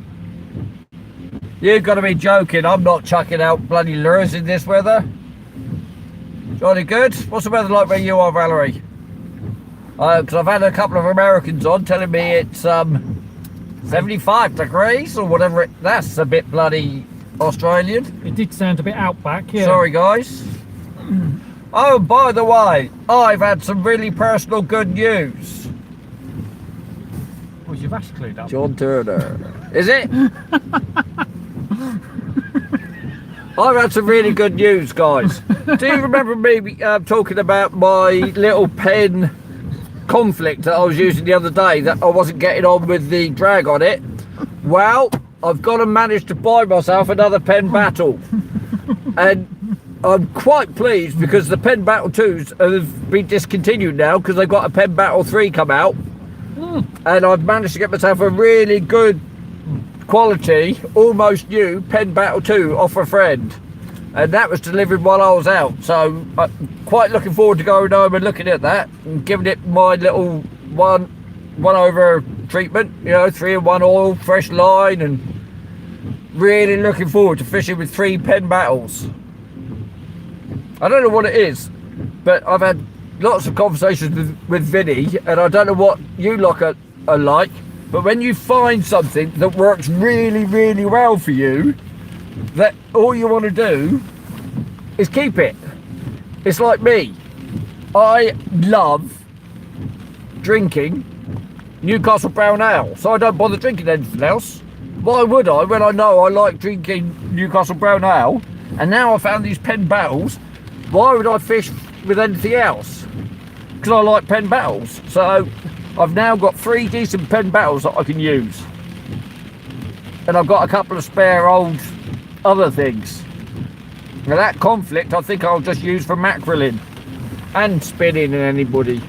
You've got to be joking. I'm not chucking out bloody lures in this weather. Jolly good. What's the weather like where you are, Valerie? Because I've had a couple of Americans on telling me it's 75 degrees or whatever. That's a bit bloody Australian. It did sound a bit outback, yeah. Sorry, guys. Oh, by the way, I've had some really personal good news. Was your vash cleared up? John Turner. Is it? I've had some really good news, guys. Do you remember me talking about my little pen conflict that I was using the other day, that I wasn't getting on with the drag on it? Well, I've got to manage to buy myself another pen battle. And I'm quite pleased because the pen battle 2s have been discontinued now because they've got a pen battle 3 come out. And I've managed to get myself a really good quality, almost new pen battle 2 off a friend, and that was delivered while I was out, so I'm quite looking forward to going home and looking at that and giving it my little one over treatment, you know, 3-in-1 oil, fresh line, and really looking forward to fishing with 3 pen battles. I don't know what it is, but I've had lots of conversations with Vinny, and I don't know what you lot are like, but when you find something that works really, really well for you, that all you want to do is keep it. It's like me. I love drinking Newcastle Brown Ale, so I don't bother drinking anything else. Why would I when I know I like drinking Newcastle Brown Ale? And now I found these pen battles. Why would I fish with anything else? Because I like pen battles. So I've now got 3 decent pen battles that I can use, and I've got a couple of spare old other things. Now that conflict I think I'll just use for mackerelling and spinning and anybody.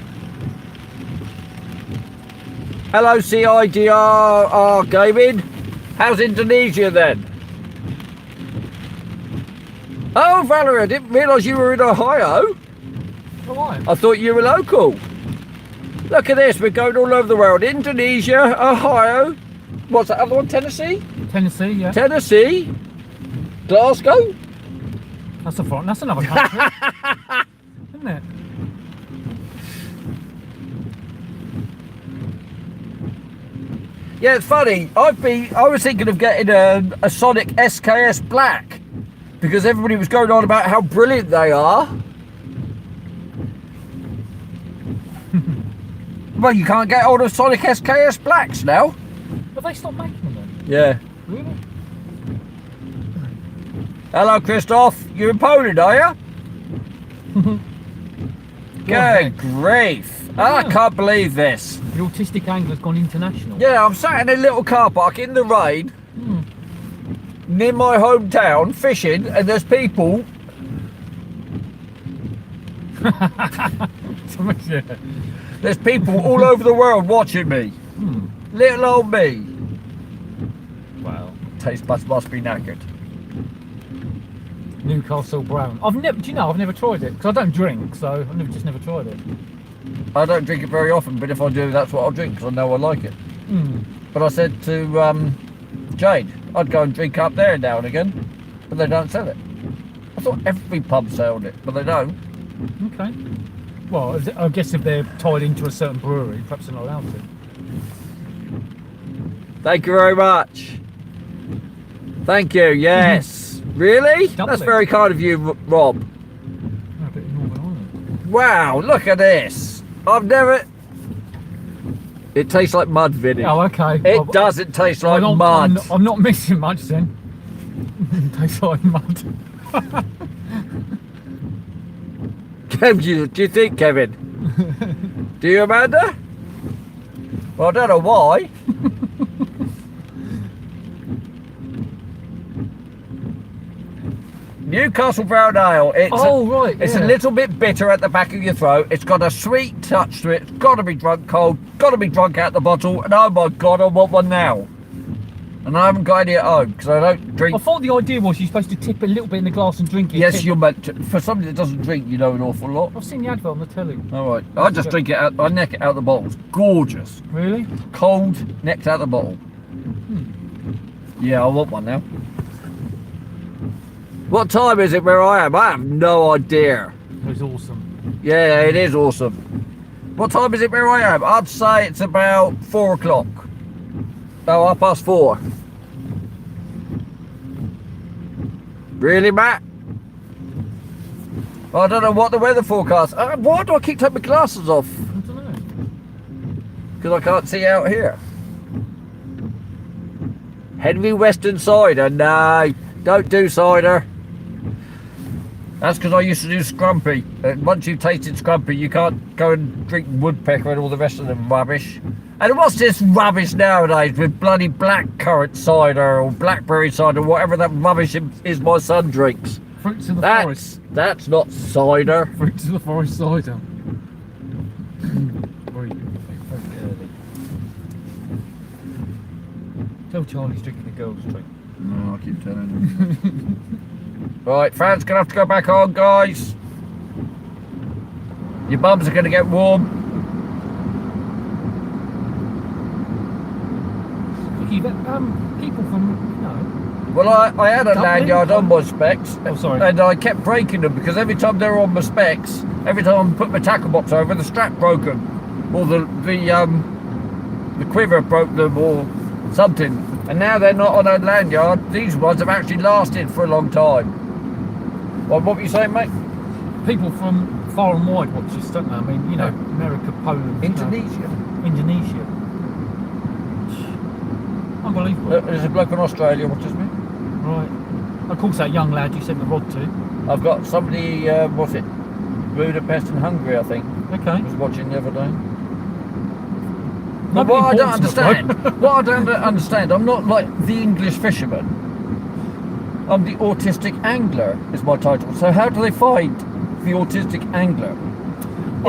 Hello CIDR Gaming. How's Indonesia then? Oh, Valerie, I didn't realise you were in Ohio. Oh, why? I thought you were local. Look at this, we're going all over the world. Indonesia, Ohio, what's that other one, Tennessee? Tennessee, yeah. Tennessee, Glasgow. That's another country, isn't it? Yeah, it's funny. I was thinking of getting a Sonic SKS Black because everybody was going on about how brilliant they are. Well, you can't get hold of Sonic SKS Blacks now. But they stopped making them then? Yeah. Really? Hello, Christoph. You in Poland, are you? Good grief. I can't believe this. The autistic angler's gone international. Yeah, I'm sat in a little car park in the rain near my hometown fishing, and there's people. There's people all over the world watching me. Little old me. Wow. Taste buds must be knackered. Newcastle Brown. I've never tried it because I don't drink, so I've just never tried it. I don't drink it very often, but if I do, that's what I'll drink because I know I like it. But I said to Jade, I'd go and drink up there now and again, but they don't sell it. I thought every pub sold it, but they don't. Okay. Well, I guess if they're tied into a certain brewery, perhaps they're not allowed to. Thank you very much. Thank you, yes. Really? That's very kind of you, Rob. A bit of Northern Ireland. Wow, look at this. I've never... It tastes like mud, Vinny. Oh, okay. It doesn't taste like mud. I'm not missing much then. It tastes like mud. Do you think, Kevin? Do you, Amanda? Well, I don't know why. Newcastle Brown Ale. Oh, right, It's yeah. a little bit bitter at the back of your throat. It's got a sweet touch to it. It's got to be drunk cold. Got to be drunk out the bottle. And oh my God, I want one now. And I haven't got any at home because I don't drink. I thought the idea was you're supposed to tip a little bit in the glass and drink it. Yes, Tip- you're meant to. For somebody that doesn't drink, you know an awful lot. I've seen the advert on the telly. All right. I just drink it out. I neck it out the bottle. It's gorgeous. Really? Cold, necked out the bottle. Yeah, I want one now. What time is it where I am? I have no idea. It was awesome. Yeah, it is awesome. What time is it where I am? I'd say it's about 4 o'clock. Oh, 4:30. Really, Matt? I don't know what the weather forecast. Why do I keep taking my glasses off? I don't know. Because I can't see out here. Henry Western cider. No, don't do cider. That's because I used to do scrumpy. Once you've tasted scrumpy, you can't go and drink woodpecker and all the rest of the rubbish. And what's this rubbish nowadays with bloody blackcurrant cider or blackberry cider, whatever that rubbish is my son drinks? Fruits of the forest. That's not cider. Fruits of the forest cider. Very early. Tell Charlie's drinking the girls' drink. No, I keep telling him. Right, fans gonna have to go back on, guys. Your bums are gonna get warm. You've people from, Well, I had a Dublin? lanyard on my specs, Oh, sorry. and I kept breaking them because every time they were on my specs, every time I put my tackle box over, the strap broke them, or the quiver broke them, or something. And now they're not on a lanyard. These ones have actually lasted for a long time. What were you saying, mate? people from far and wide watch this, don't they? I mean, you know, America, Poland, Indonesia. Indonesia. Unbelievable. There's a bloke in Australia watches me. Right. Of course, that young lad you sent the rod to. I've got somebody, what's it? Budapest in Hungary, I think. Okay. Was watching the other day. Nobody What I don't imports them, understand, what I don't understand, I'm not like the English fisherman. I'm the autistic angler is my title. So how do they find the autistic angler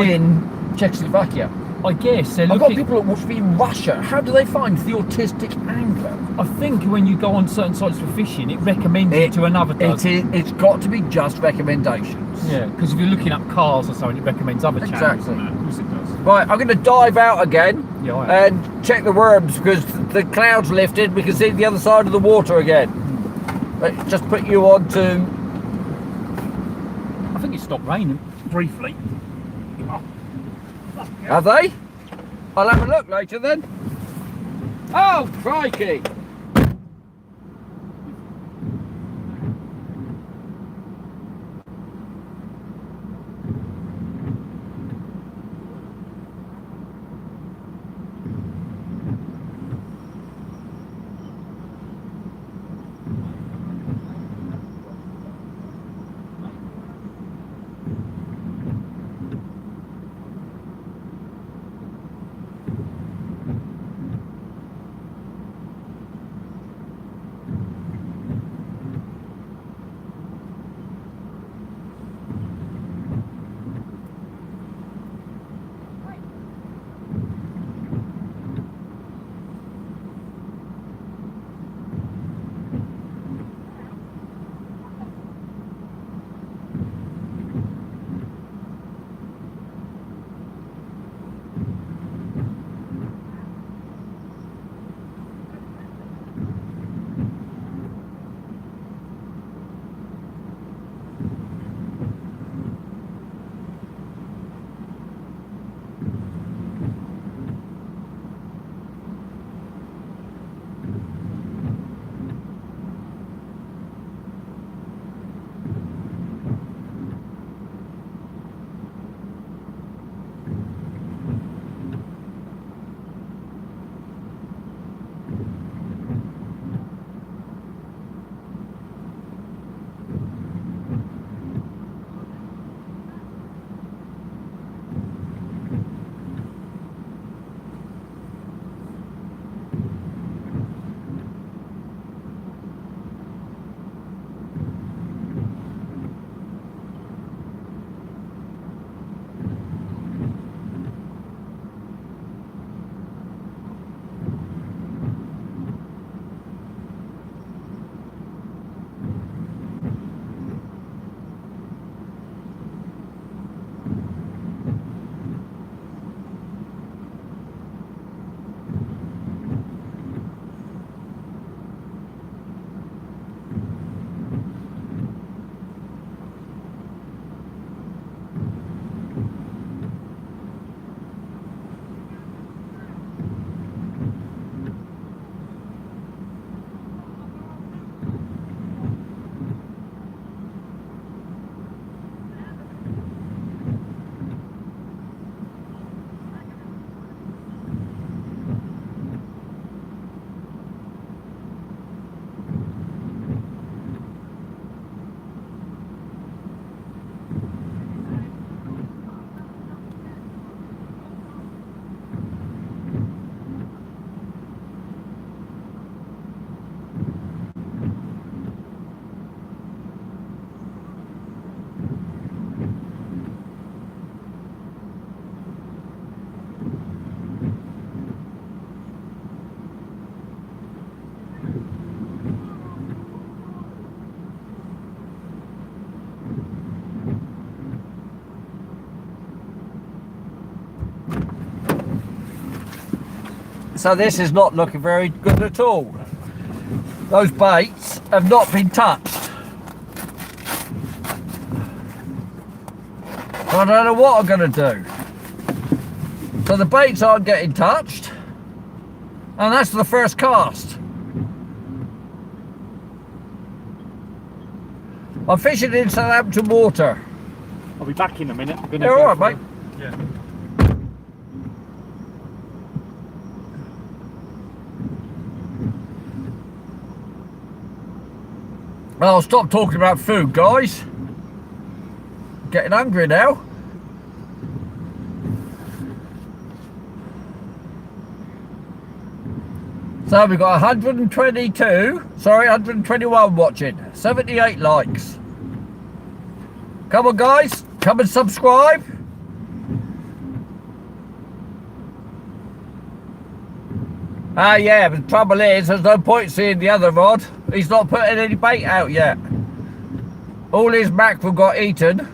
in Czechoslovakia? I guess they're I've got looking. people that watch me in Russia. How do they find the autistic angler? I think when you go on certain sites for fishing, it recommends it to another dog. It's got to be just recommendations. Yeah, because if you're looking up cars or something, it recommends other channels. Exactly. And that. Of course it does. Right, I'm going to dive out again Yeah, I am. and check the worms because the clouds lifted. We can see the other side of the water again. Let's just put you on to. I think it stopped raining briefly. Have they? I'll have a look later then. Oh, crikey! So this is not looking very good at all. Those baits have not been touched. I don't know what I'm going to do. So the baits aren't getting touched. And that's the first cast. I'm fishing in Southampton water. I'll be back in a minute. I'm gonna You're all right, mate. Yeah. I'll stop talking about food, guys. Getting hungry now. So we've got 121 watching, 78 likes. Come on, guys, come and subscribe. Yeah, but the trouble is, there's no point seeing the other rod. He's not putting any bait out yet. All his mackerel got eaten.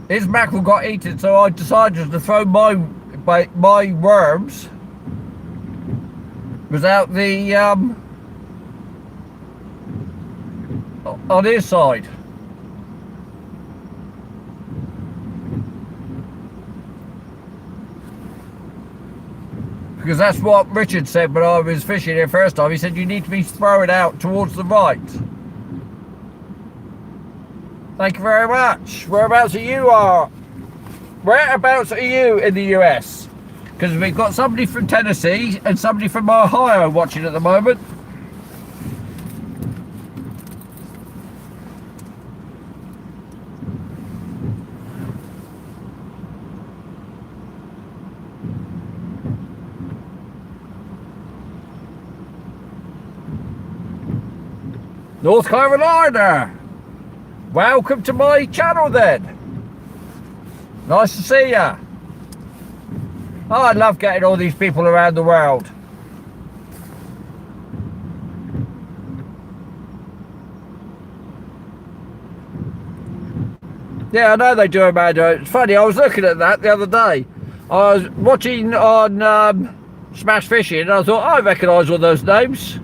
His mackerel got eaten, so I decided to throw my worms without the on his side. Because that's what Richard said when I was fishing here first time. He said you need to be throwing out towards the right. Thank you very much. Whereabouts are you? Whereabouts are you in the US? Because we've got somebody from Tennessee and somebody from Ohio watching at the moment. North Carolina. Welcome to my channel then. Nice to see ya. Oh, I love getting all these people around the world. Yeah, I know they do, Amanda. It's funny, I was looking at that the other day. I was watching on Smash Fishing and I thought, I recognise all those names.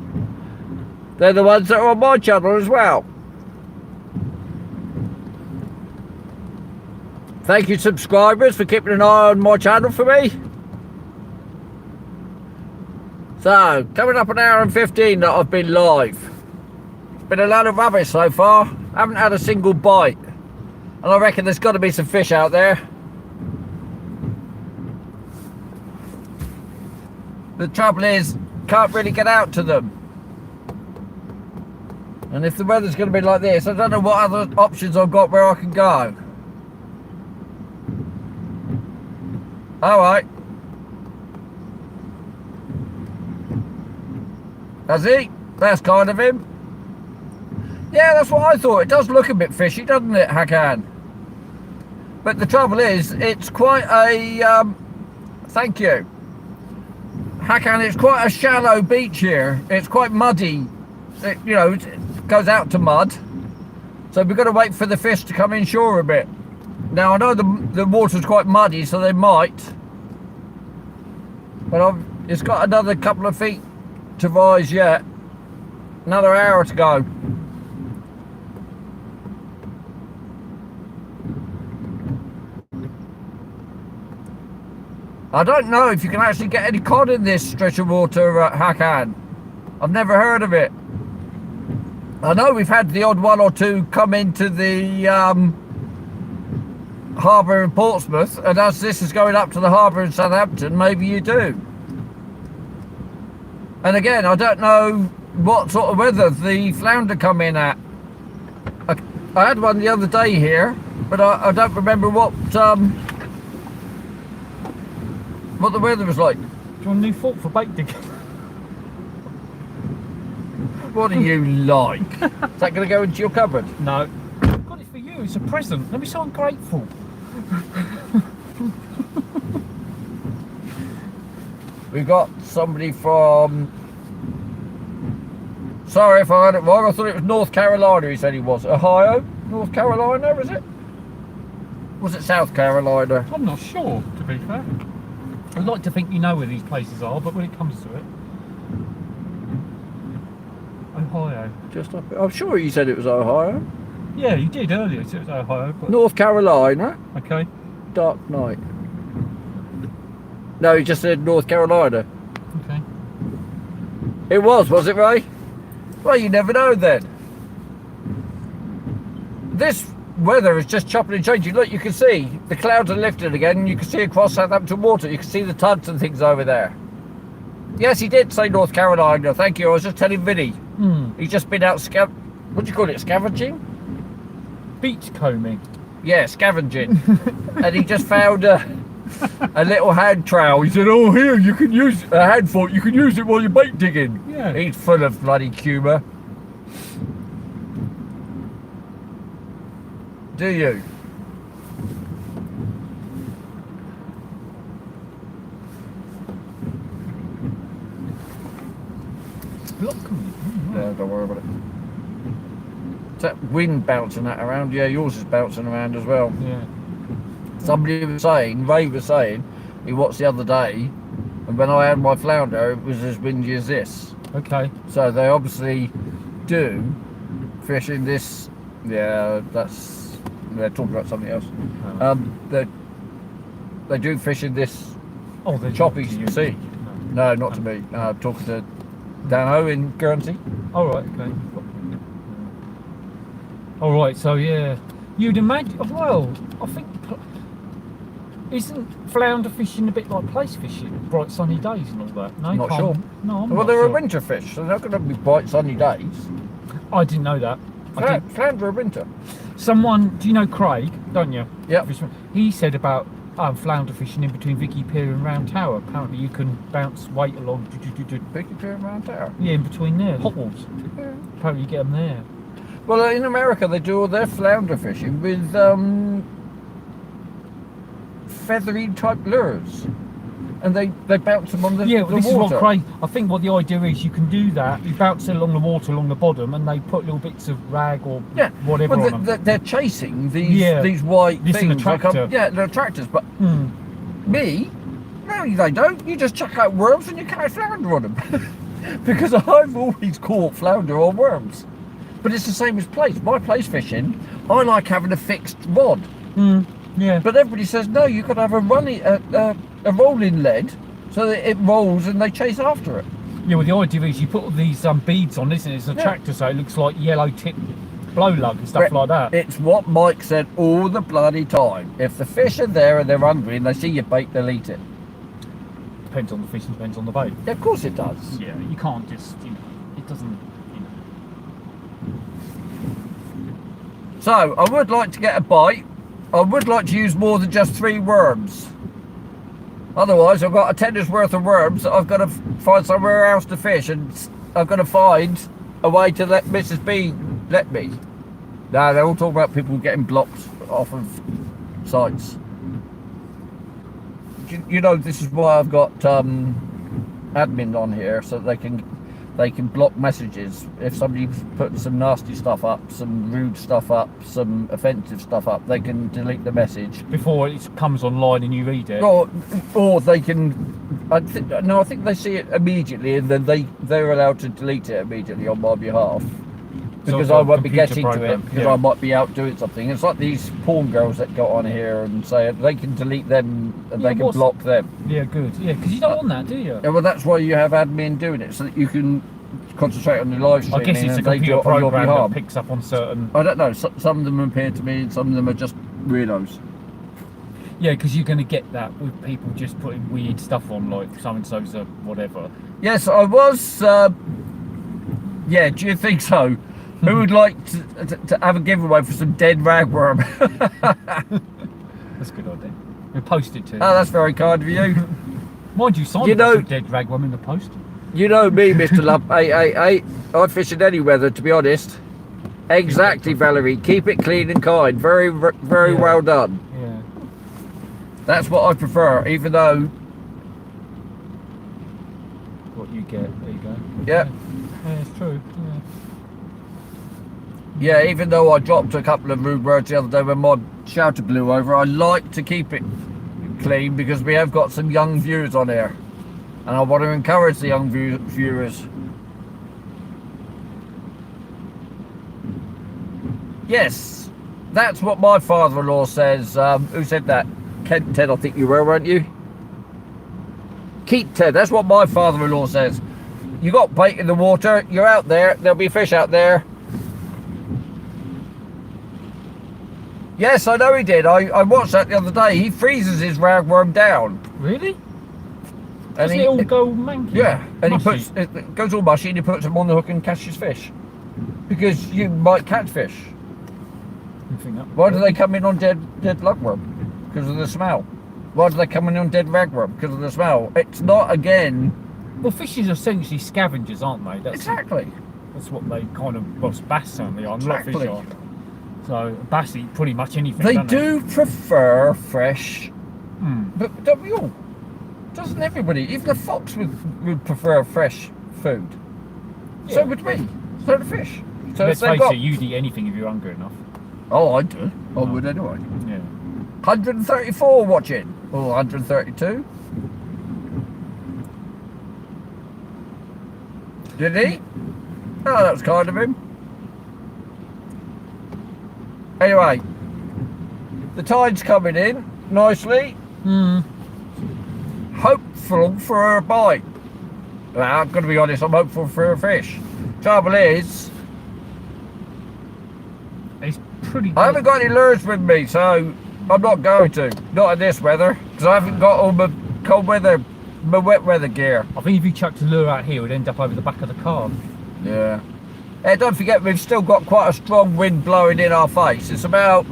They're the ones that are on my channel as well. Thank you, subscribers, for keeping an eye on my channel for me. So, coming up an hour and 15 that I've been live. It's been a lot of rubbish so far. I haven't had a single bite. And I reckon there's got to be some fish out there. The trouble is, can't really get out to them. And if the weather's going to be like this, I don't know what other options I've got where I can go. Alright. Does he? That's kind of him. Yeah, that's what I thought. It does look a bit fishy, doesn't it, Hakan? But the trouble is, it's quite a... thank you. Hakan, it's quite a shallow beach here. It's quite muddy. It, you know, it goes out to mud. So we've got to wait for the fish to come inshore a bit. Now, I know the water's quite muddy, so they might. But it's got another couple of feet to rise yet. Another hour to go. I don't know if you can actually get any cod in this stretch of water at Hakan. I've never heard of it. I know we've had the odd one or two come into the harbour in Portsmouth, and as this is going up to the harbour in Southampton, maybe you do. And again, I don't know what sort of weather the flounder come in at. I had one the other day here, but I don't remember what the weather was like. Do you want a new fork for bait digging? What are you like? Is that going to go into your cupboard? No. I've got it for you. It's a present. Let me so ungrateful. We've got somebody from... Sorry if I had it wrong. I thought it was North Carolina he said he was. Ohio? North Carolina, is it? Was it South Carolina? I'm not sure, to be fair. I'd like to think you know where these places are, but when it comes to it, Ohio. Just up. I'm sure you said it was Ohio. Yeah, you did earlier. So it was Ohio. But... North Carolina. Okay. Dark Knight. No, he just said North Carolina. Okay. It was it, Ray? Well, you never know then. This weather is just chopping and changing. Look, you can see the clouds are lifted again, and you can see across Southampton Water. You can see the tugs and things over there. Yes, he did say North Carolina. Thank you. I was just telling Vinny. He's just been out what do you call it? Scavenging? Beach combing. Yeah, scavenging. And he just found a little hand trowel. He said, "Oh, here you can use a handful. You can use it while you're bait digging." Yeah. He's full of bloody humour. Do you? Block coming. Yeah, don't worry about it. Is that wind bouncing that around? Yeah, yours is bouncing around as well. Yeah. Somebody was saying, Ray was saying, he watched the other day, and when I had my flounder, it was as windy as this. Okay. So they obviously do fish in this. Yeah, they're talking about something else. Oh. They do fish in this Oh, they're choppy not to you. sea. No, not to me. I'm talking to Dano in Guernsey. All right. Okay. All right. So yeah, you'd imagine. Well, I think isn't flounder fishing a bit like place fishing, bright sunny days and all that? No, Not sure. No, I'm Well, not they're sure. a winter fish, so they're not going to be bright sunny days. I didn't know that. Flounder are winter. Someone, do you know Craig? Don't you? Yep. Fisherman. He said about flounder fishing in between Vicky Pier and Round Tower. Apparently, you can bounce weight along. Vicky Pier and Round Tower. Yeah, in between there, hot walls. Yeah. Apparently, you get them there. Well, in America, they do all their flounder fishing with feathery type lures, and they bounce them on the, Yeah, the this water. is what Craig. I think what the idea is, you can do that. You bounce it along the water, along the bottom, and they put little bits of rag or Yeah, whatever well, on them. they're chasing these Yeah. these white This is an things. Like, attractor. yeah, they're attractors. But Mm. me, no, they don't. You just chuck out worms and you catch flounder on them. Because I've always caught flounder on worms. But it's the same as place. My place fishing, I like having a fixed rod. Mm. Yeah. But everybody says no. You've got to have a rolling lead so that it rolls and they chase after it. Yeah, well, the idea is you put all these beads on, isn't it? It's an Yeah. attractor, so it looks like yellow tip blow lug and stuff like that. It's what Mike said all the bloody time. If the fish are there and they're hungry and they see your bait, they'll eat it. Depends on the fish and depends on the bait. Yeah, of course it does. Yeah, you can't just, it doesn't, So, I would like to get a bite. I would like to use more than just 3 worms. Otherwise, I've got a tenner's worth of worms that I've got to find somewhere else to fish, and I've got to find a way to let Mrs. B let me. No, they're all talking about people getting blocked off of sites. You know, this is why I've got admin on here, so they can block messages. If somebody's put some nasty stuff up, some rude stuff up, some offensive stuff up, they can delete the message. before it comes online and you read it. Or they can. I think they see it immediately, and then they're allowed to delete it immediately on my behalf. Because So I it's a won't be computer getting to program, it, because yeah. I might be out doing something. It's like these porn girls that go on here and say they can delete them and Yeah, they can block them. Yeah, good. Yeah, because you don't want that, do you? Yeah, well, that's why you have admin doing it, so that you can concentrate on the live I streaming. guess it's a and they do computer it on your program behalf. that picks up on certain. I don't know. Some of them appear to me, and some of them are just weirdos. Yeah, because you're going to get that with people just putting weird stuff on, like so and so's a whatever. Yes, I was. Yeah, do you think so? Who would like to have a giveaway for some dead ragworm? That's a good idea. We post it to. Oh, that's very kind of you. Mind you, Simon You know- some dead ragworm in the post. You know me, Mr. Lump 888. I fish in any weather, to be honest. Exactly, Valerie. Keep it clean and kind. Very, very Yeah. well done. Yeah. That's what I prefer, even though. What you get, there you go. Yeah. Yeah, it's true. Yeah. Yeah, even though I dropped a couple of rude words the other day when my shouter blew over, I like to keep it clean because we have got some young viewers on here. And I want to encourage the young viewers. Yes, that's what my father-in-law says. Who said that? Kent Ted, I think you were, weren't you? Keith Ted, that's what my father-in-law says. You got bait in the water, you're out there, there'll be fish out there. Yes, I know he did. I watched that the other day. He freezes his ragworm down. Really? And Doesn't it all go manky? Yeah, and Mushy? he puts it goes all mushy and he puts them on the hook and catches fish. Because you might catch fish. You think that? Why do they come in on dead lugworm? Because of the smell. Why do they come in on dead ragworm? Because of the smell. It's not, again... Well, fish is essentially scavengers, aren't they? That's, Exactly. That's what they kind of... Well, bass certainly are. Exactly. A lot of fish are. So, bass eat pretty much anything, They don't do prefer fresh... Mm. But don't we all? Doesn't everybody? Even the fox would prefer fresh food. Yeah. So would we. So the fish. So Let's if they've face got... it, you'd eat anything if you're hungry enough. Oh, I do. I Oh. would anyway. Yeah. 134 watching. Or 132. Did he? Oh, that was kind of him. Anyway, the tide's coming in nicely. Hmm. Hopeful for a bite. Well, I'm going to be honest, I'm hopeful for a fish. Trouble is, It's pretty I haven't got any lures with me, so I'm not going to. Not in this weather, because I haven't got all my cold weather, my wet weather gear. I think if you chucked a lure out here, it would end up over the back of the car. Yeah. Hey, don't forget, we've still got quite a strong wind blowing in our face. It's about,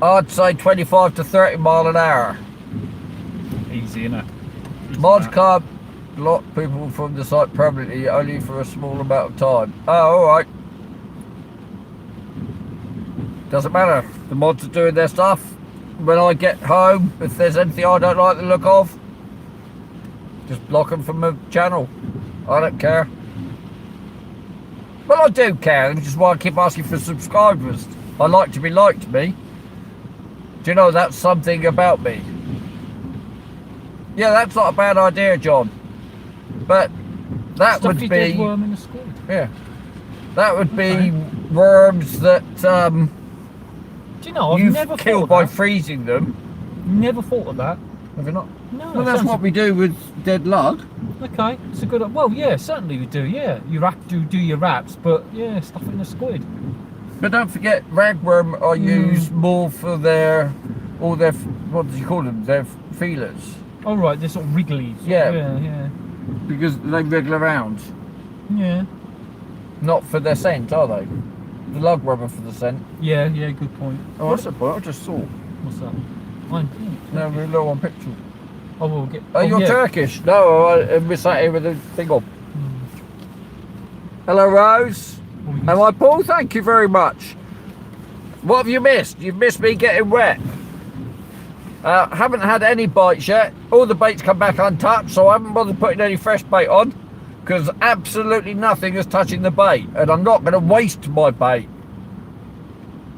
I'd say, 25 to 30 mile an hour. Easy, innit? Mods can't block people from the site permanently, only for a small amount of time. Oh, alright. Doesn't matter. The mods are doing their stuff. When I get home, if there's anything I don't like the look of, just block them from the channel. I don't care. Well, I do care, which is why I keep asking for subscribers. I like to be liked, me. Do you know that's something about me? Yeah, that's not a bad idea, John. But that Stuff would your be... dead worm in the squid. Yeah. That would be Okay. worms that Do you know, I've you've never killed thought by of that. freezing them. Never thought of that. Have you not? No, Well, that's sounds- what we do with dead lug. Okay, it's a good. Well, yeah, certainly we do. Yeah, you have to do your wraps, but yeah, stuff in the squid. But don't forget, ragworm are used more for their, all their, what do you call them? Their feelers. Oh right, they're sort of wriggly. Yeah. yeah, Because they wriggle around. yeah, Not for their scent, are they? The lugworm are for the scent. yeah, yeah. Good point. Oh, that's a point. I just saw. What's that? No, we're low on picture. I will get. Oh, you're yeah. Turkish? No, we're sat here with the thing on. Hello, Rose. What were you Am I Paul? Thank you very much. What have you missed? You've missed me getting wet. Haven't had any bites yet. All the baits come back untouched, so I haven't bothered putting any fresh bait on because absolutely nothing is touching the bait, and I'm not going to waste my bait.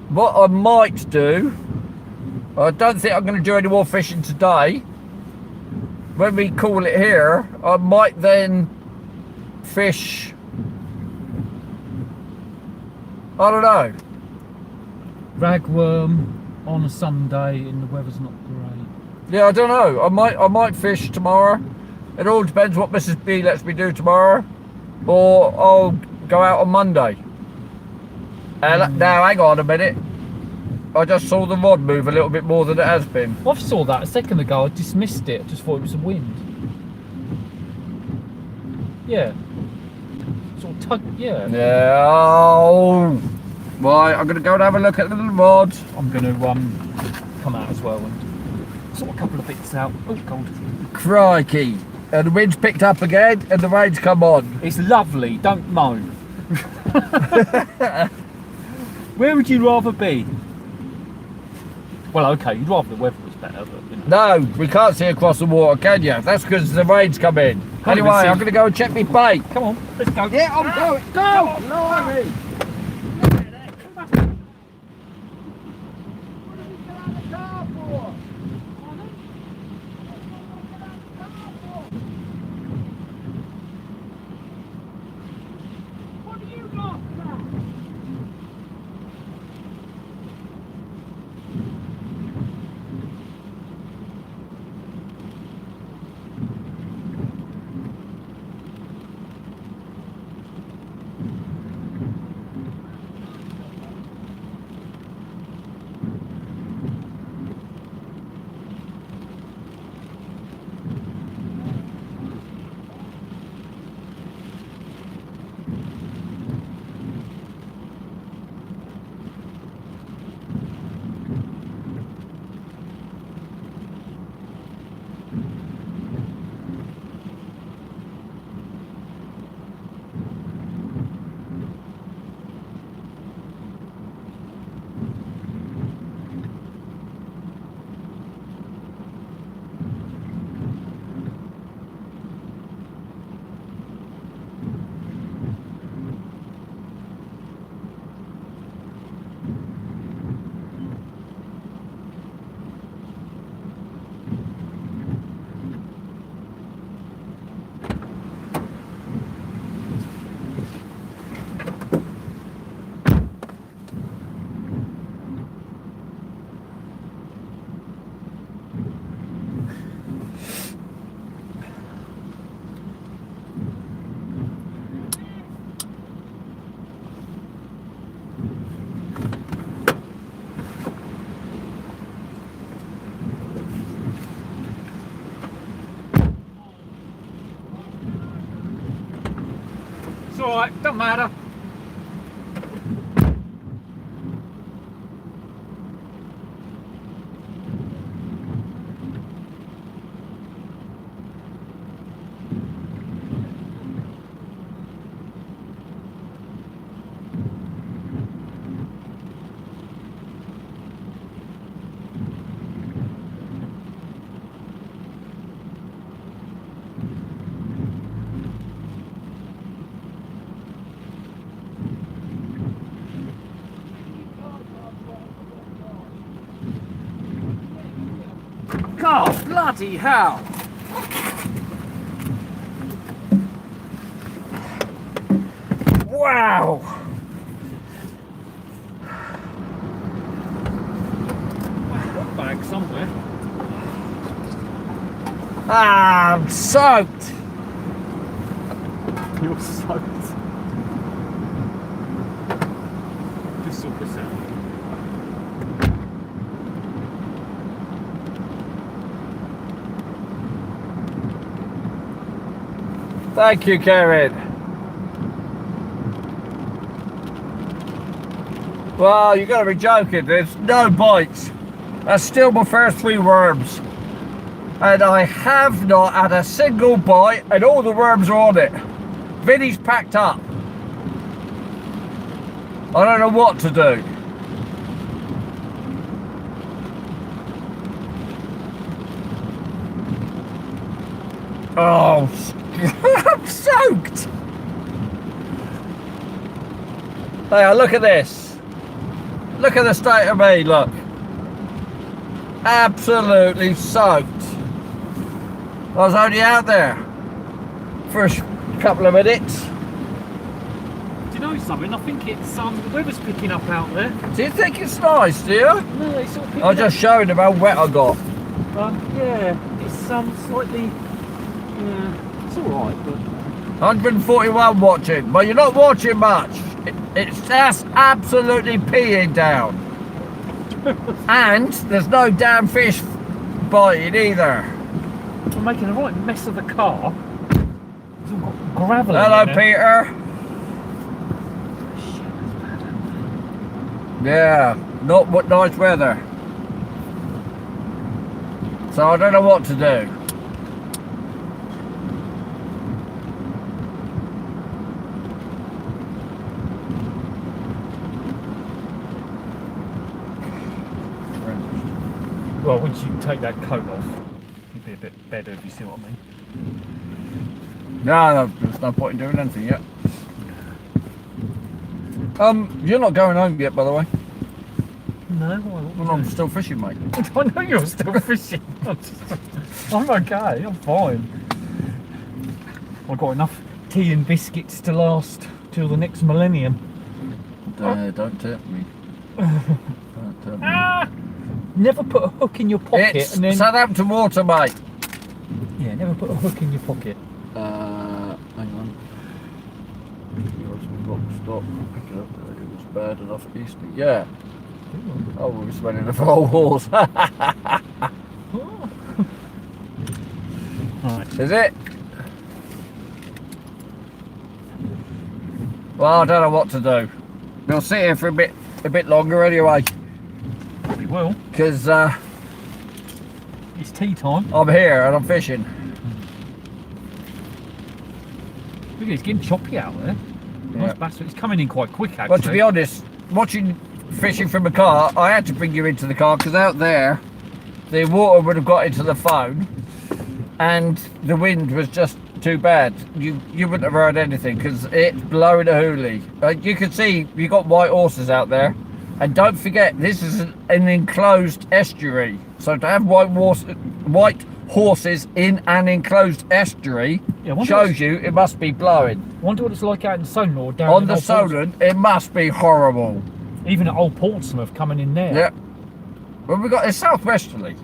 What I might do, I don't think I'm going to do any more fishing today. When we call it here, I might then fish. I don't know. Ragworm on a Sunday and the weather's not great. Yeah, I don't know. I might fish tomorrow. It all depends what Mrs. B lets me do tomorrow, or I'll go out on Monday. Now, hang on a minute. I just saw the rod move a little bit more than it has been. I saw that a second ago. I dismissed it. I just thought it was the wind. Yeah. Sort of tug. Yeah. Yeah. Oh. Right, I'm gonna go and have a look at the little rod. I'm going to come out as well and sort a couple of bits out. Oh, cold. Crikey. And the wind's picked up again, and the rain's come on. It's lovely. Don't moan. Where would you rather be? Well, okay, you'd rather the weather was better, but you know. No, we can't see across the water, can you? That's because the rain's come in. Can't Anyway, even see. I'm gonna go and check my bait. Come on, let's go. Yeah, I'm going. Go! Blimey. It's alright, don't matter. God, bloody hell! Wow! Got bag somewhere. Ah, I'm soaked! You're soaked. Just sort this out. Thank you, Karen. Well, you gotta be joking. There's no bites. That's still my first 3 worms. And I have not had a single bite, and all the worms are on it. Vinny's packed up. I don't know what to do. Oh, I'm soaked. Hey, look at this. Look at the state of me, look. Absolutely soaked. I was only out there for a couple of minutes. Do you know something? I think it's the weather's picking up out there. Do you think it's nice, do you? No, it's sort of picking I was just showing them how wet I got. yeah, it's slightly. Yeah, it's all right, but 141 watching, but you're not watching much. It's just absolutely peeing down. And there's no damn fish biting either. we're making a right mess of the car. It's all got gravel Hello, in there. Peter. Yeah, not what nice weather. So I don't know what to do. Well, once you take that coat off, it'll be a bit better if you see what I mean. No, there's no point in doing anything yet. You're not going home yet, by the way. No, Well, I'm still fishing, mate. I know you're still fishing. I'm okay, I'm fine. I've got enough tea and biscuits to last till the next millennium. Don't tempt me. Don't tempt me. Ah! Never put a hook in your pocket It's and then. Southampton water, mate. Yeah, never put a hook in your pocket. Hang on. Rock stop. Pick it up. It was bad enough Easter. Yeah. Oh, we were smelling the whole horse. Right. Is it? Well, I don't know what to do. We'll sit here for a bit longer anyway, Probably will. because It's tea time. I'm here and I'm fishing. Look, it's getting choppy out there. Yeah. Nice bass. It's coming in quite quick, actually. But to be honest, watching fishing from a car, I had to bring you into the car because out there, the water would have got into the phone, and the wind was just too bad. You wouldn't have heard anything because it's blowing a hoolie. You can see you got white horses out there, and don't forget this is an enclosed estuary. So to have white horses in an enclosed estuary shows you it must be blowing. Wonder what it's like out in Solent or down On in the Old Solent, it must be horrible. Portsmouth. Even at Old Portsmouth coming in there. Yeah. Well, we got it southwesterly.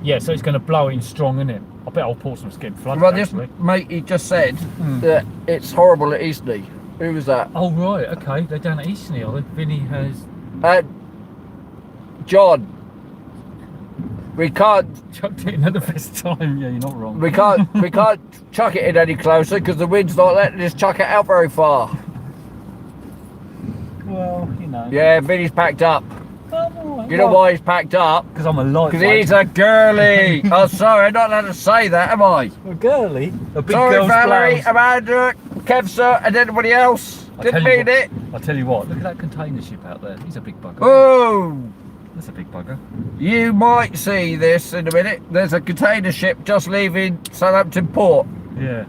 Yeah, so it's going to blow in strong, isn't it? I bet Old Portsmouth's getting flooded, Well, this actually. mate, he just said that it's horrible at Eastleigh. Who was that? Oh, right, okay. They're down at Eastleigh, are they? Vinny has John. We can't chucked it in at the best time. Yeah, you're not wrong. we can't chuck it in any closer because the wind's not letting us chuck it out very far. saying? Yeah, Vinny's packed up. You know why he's packed up? Because I'm a lightweight. Because he's a girly. Oh, sorry, I'm not allowed to say that, am I? A girly? A big Sorry, girl's Valerie, blouse. Amanda, Kev, sir, and anybody else. I'll Didn't tell you mean it. I'll tell you what, look at that container ship out there. He's a big bugger. Oh, That's a big bugger. you might see this in a minute. There's a container ship just leaving Southampton Port. Yeah.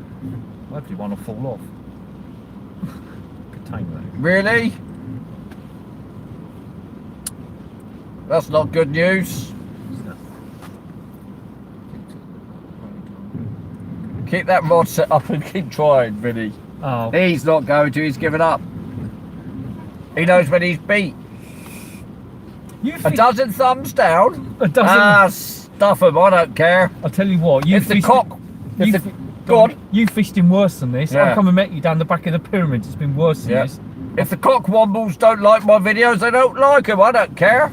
Hopefully one will fall off. Container. Really? That's not good news. Keep that rod set up and keep trying, Vinny. Oh. He's not going to, he's given up. He knows when he's beat. You A think, dozen thumbs down. a dozen. Ah, stuff him, I don't care. I'll tell you what. You If the fished- cock... If you the... fi- Go on. You fished him worse than this. Yeah. I've come and met you down the back of the pyramids. It's been worse than Yeah. this. If the cockwombles don't like my videos, they don't like them, I don't care.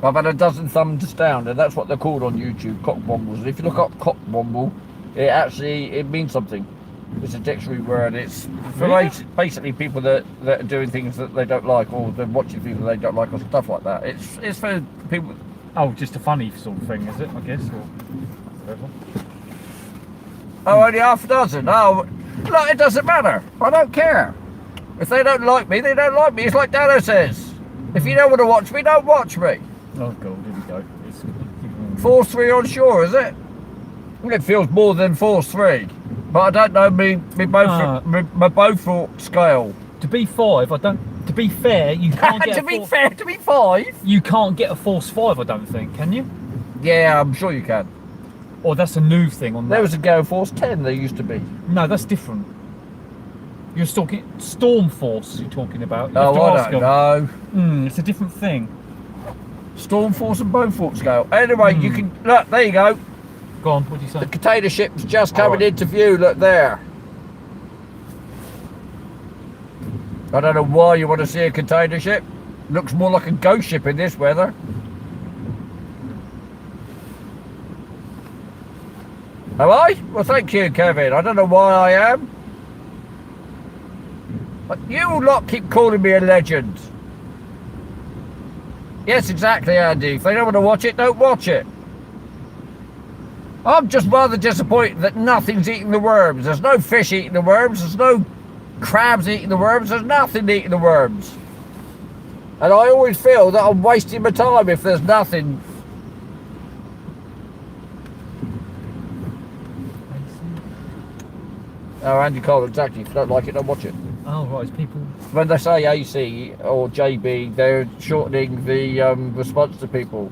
I've had a dozen thumbs down, and that's what they're called on YouTube, cockwombles. If you look up cockwomble, it means something. It's a dictionary word. It's for Really? basically people that are doing things that they don't like, or they're watching things that they don't like, or stuff like that. It's for people. Oh, just a funny sort of thing, is it? I guess, or whatever. Oh, only half a dozen. Oh, look, it doesn't matter. I don't care. If they don't like me, they don't like me. It's like Dano says. If you don't want to watch me, don't watch me. Oh god, here we go. It's, Force 3 on shore, is it? It feels more than Force 3. But I don't know my Beaufort scale. to be 5, I don't. To be fair, you can't get. to be fair, to be 5? You can't get a Force 5, I don't think, can you? Yeah, I'm sure you can. Or that's a new thing on There that. was a Gale Force 10 there used to be. No, that's different. You're talking Storm Force. You're talking about. You have to Oh, I ask don't them. know. It's a different thing. Storm Force and Beaufort scale. Anyway, you Hmm. can... Look, there you go. Go on. What do you say? The container ship's just coming Alright. into view. Look there. I don't know why you want to see a container ship. Looks more like a ghost ship in this weather. Am I? Well, thank you, Kevin. I don't know why I am. But you lot keep calling me a legend. Yes, exactly, Andy. If they don't want to watch it, don't watch it. I'm just rather disappointed that nothing's eating the worms. There's no fish eating the worms. There's no crabs eating the worms. There's nothing eating the worms. And I always feel that I'm wasting my time if there's nothing. Oh, Andy Cole, exactly. If you don't like it, don't watch it. Oh right, it's people. When they say AC or JB, they're shortening the response to people.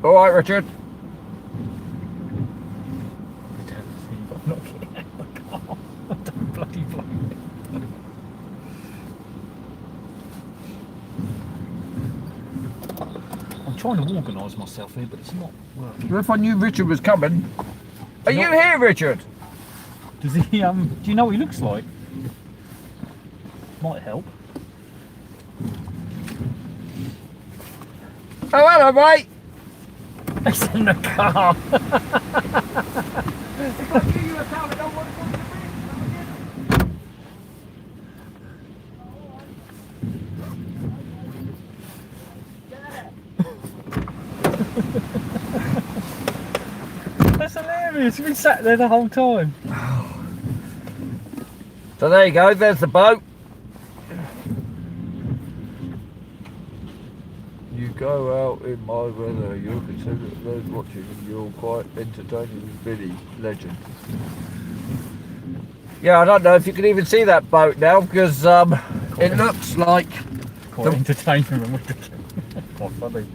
All right, Richard. I'm not kidding. I don't bloody blame me. I'm trying to organise myself here, but it's not working. If I knew Richard was coming. Are you here, Richard? Does he? Do you know what he looks like? Might help. Oh, hello, mate. He's in the car. That's hilarious. We've been sat there the whole time. So there you go. There's the boat. You go out in my weather, you'll consider those watching, and you're quite entertaining, Billy, legend. Yeah, I don't know if you can even see that boat now because it looks like Quite entertaining with the quite funny.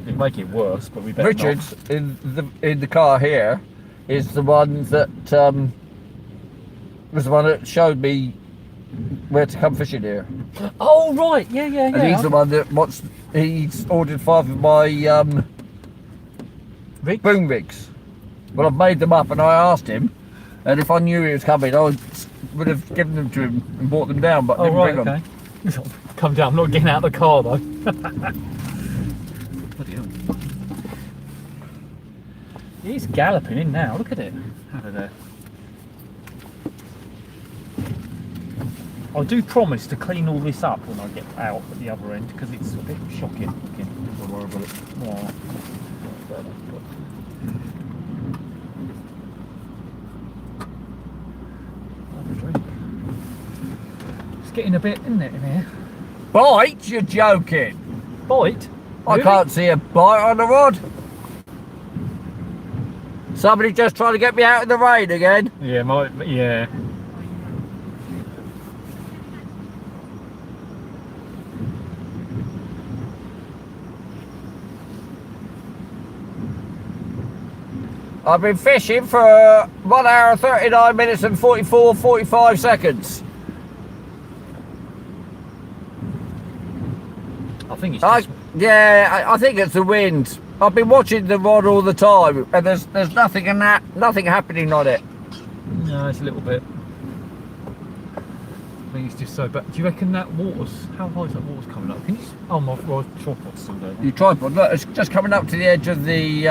It'd make it worse, but we better Richard not. in the car here is the one that was the one that showed me where to come fishing here. Oh right, yeah. And he's the one that he's ordered 5 of my Rick? boom rigs. Well, I've made them up and I asked him, and if I knew he was coming, I would have given them to him and brought them down, but Oh didn't right, bring okay. them. Come down, I'm not getting out of the car though. Bloody hell. He's galloping in now, look at it. Out of there. I do promise to clean all this up when I get out at the other end because it's a bit shocking looking. Don't worry about it. Yeah. It's getting a bit, isn't it, in here? Bite? You're joking. Bite? I Really? can't see a bite on the rod. Somebody just trying to get me out in the rain again. Yeah, yeah. I've been fishing for 1 hour, 39 minutes and 45 seconds. I think it's just... I think it's the wind. I've been watching the rod all the time, and there's nothing in that, nothing happening on it. No, it's a little bit. I think it's just so bad. Do you reckon that water's... How high is that water's coming up? Can you... Oh, my tripod's still there. Your tripod, look, it's just coming up to the edge of the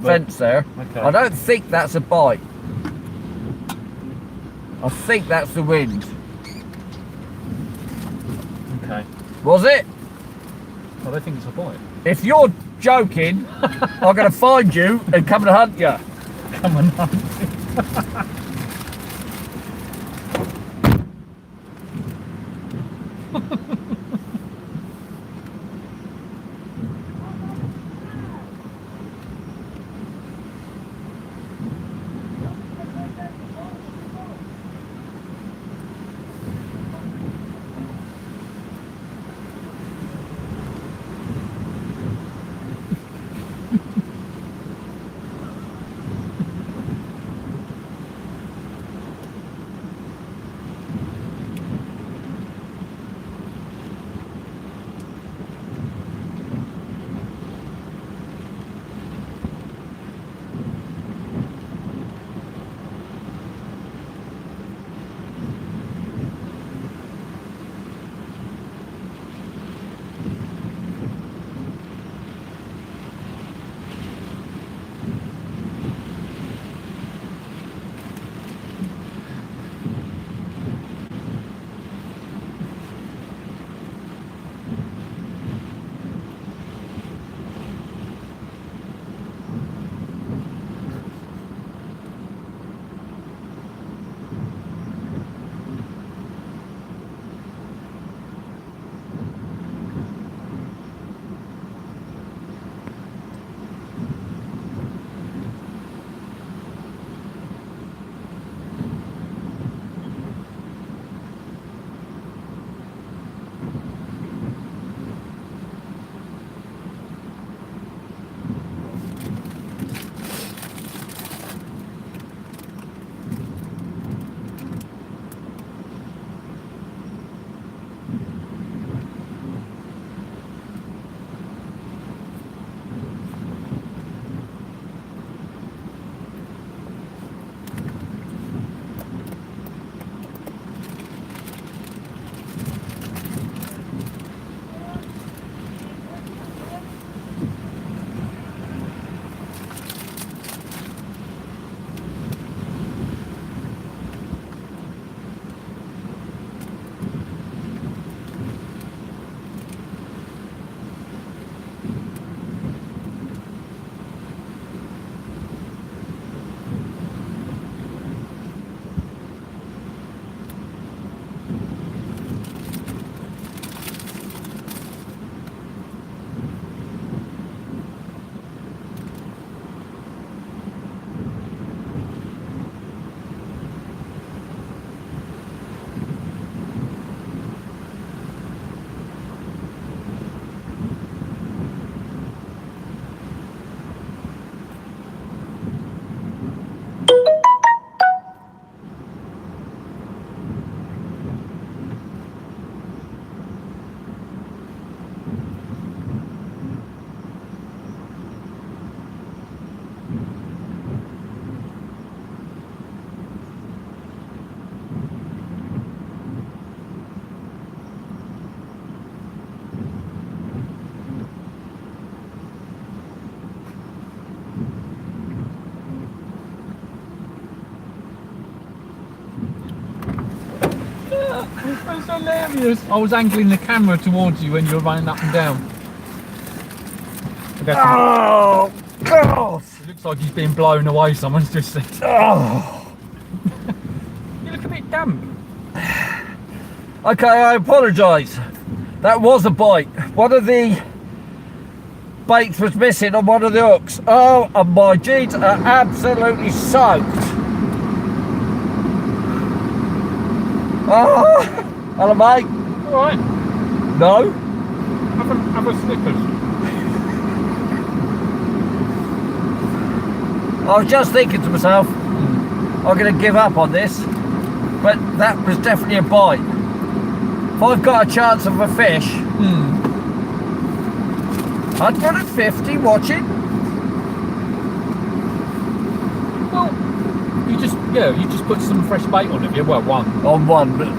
fence there. Okay. I don't think that's a bite. I think that's the wind. Okay. Was it? I don't think it's a bite. If you're joking, I'm going to find you and come and hunt you. Come on, hunt. That's hilarious. I was angling the camera towards you when you were running up and down. Oh, God! It looks like he's being blown away, someone's just said. Oh. You look a bit damp. Okay, I apologise. That was a bite. One of the baits was missing on one of the hooks. Oh, and my jeans are absolutely soaked. Oh, hello, mate. Alright, No? have a Snickers. I was just thinking to myself, I'm going to give up on this, but that was definitely a bite. If I've got a chance of a fish, 150 watching. Well, you just put some fresh bait on it. Yeah, well, one. On one, but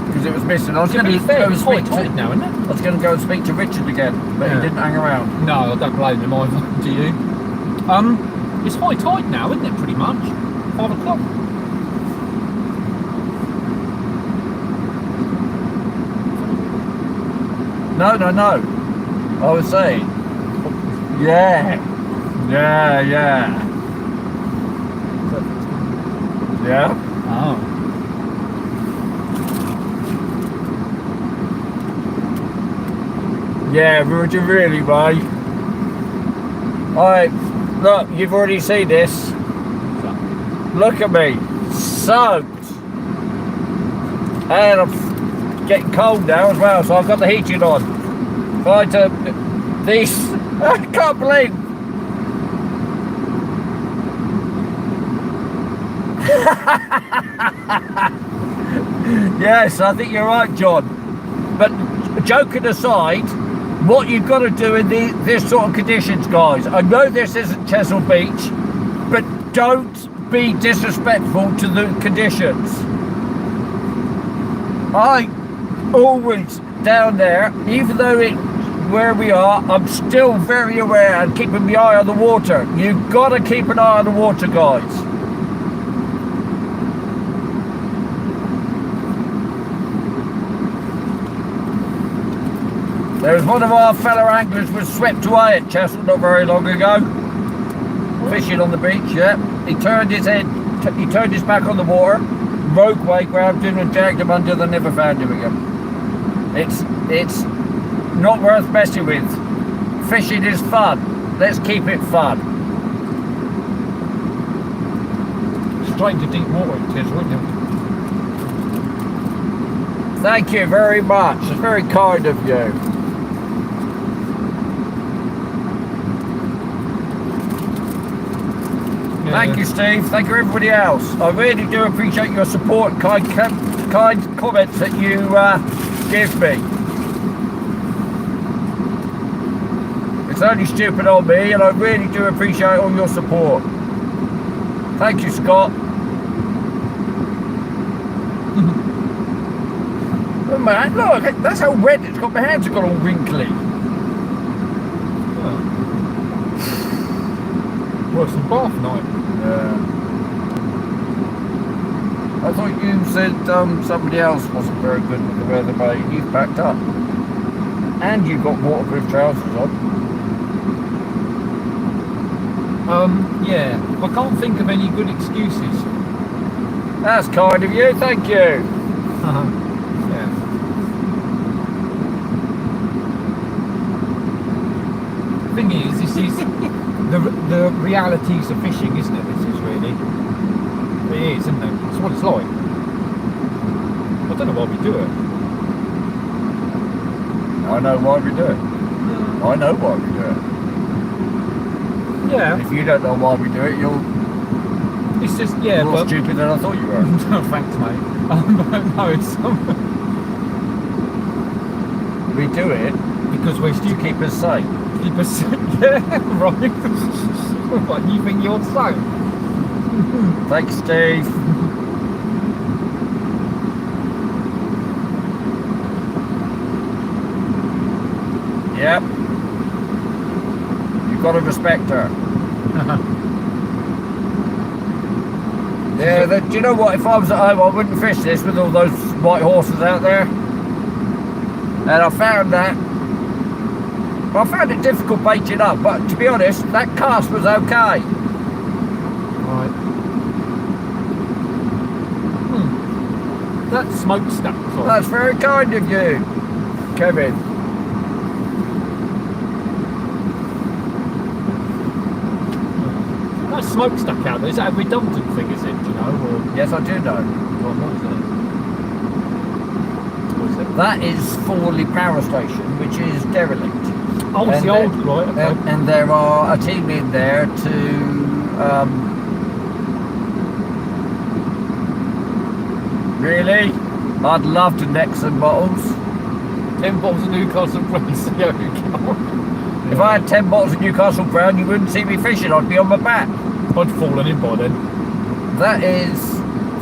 because it was missing. I was going to go and It's high speak tide to. now, isn't it? I was going to go and speak to Richard again, but Yeah. he didn't hang around. No, I don't blame him either. Do you? It's high tide now, isn't it? Pretty much. 5 o'clock. No. I was saying. Yeah. Yeah. Oh. Yeah, would you really, Ray? Alright, look, you've already seen this. Look at me, soaked. And I'm getting cold now as well, so I've got the heating on. Trying to, these, I can't believe. Yes, I think you're right, John. But joking aside, what you've got to do in this sort of conditions, guys, I know this isn't Chesil Beach, but don't be disrespectful to the conditions. I always down there, even though where we are, I'm still very aware and keeping my eye on the water. You've got to keep an eye on the water, guys. There was one of our fellow anglers was swept away at Chesil not very long ago. Fishing on the beach, yeah. He turned his head, he turned his back on the water, rogue way, grabbed him and dragged him under, they never found him again. It's not worth messing with. Fishing is fun. Let's keep it fun. Straight into deep water it is, wouldn't it? Thank you very much. It's very kind of you. Thank you, Steve. Thank you, everybody else. I really do appreciate your support and kind comments that you give me. It's only stupid on me, and I really do appreciate all your support. Thank you, Scott. Oh man, look, that's how red it's got. My hands have got all wrinkly. Worse than bath night. Yeah. I thought you said somebody else wasn't very good with the weather, but you've packed up. And you've got waterproof trousers on. Yeah. I can't think of any good excuses. That's kind of you, thank you. Yeah. Thing is, this is the realities of fishing, isn't it? This is really. It is, isn't it? It's what it's like. I don't know why we do it. I know why we do it. I know why we do it. Yeah. If you don't know why we do it, you're It's just, yeah, more but... stupid than I thought you were. No, thanks, mate. No, it's... We do it because we're to stupid. keep us safe. Keep us... Yeah, right. What, you think you're so? Thanks, Steve. Yep. You've got to respect her. Yeah, do you know what? If I was at home, I wouldn't fish this with all those white horses out there. And I found it difficult baiting up, but to be honest, that cast was okay. Right. That smokestack. Sorry. That's very kind of you, Kevin. That smokestack out there, is that a redundant thing, is it, do you know? Or Yes, I do know. what is it? That is Forley Power Station, which is derelict. Oh, it's And the old, right, okay. And there are a team in there to really? I'd love to neck some bottles. 10 bottles of Newcastle Brown, see how you go. If I had 10 bottles of Newcastle Brown, you wouldn't see me fishing. I'd be on my back. I'd fallen in by then. That is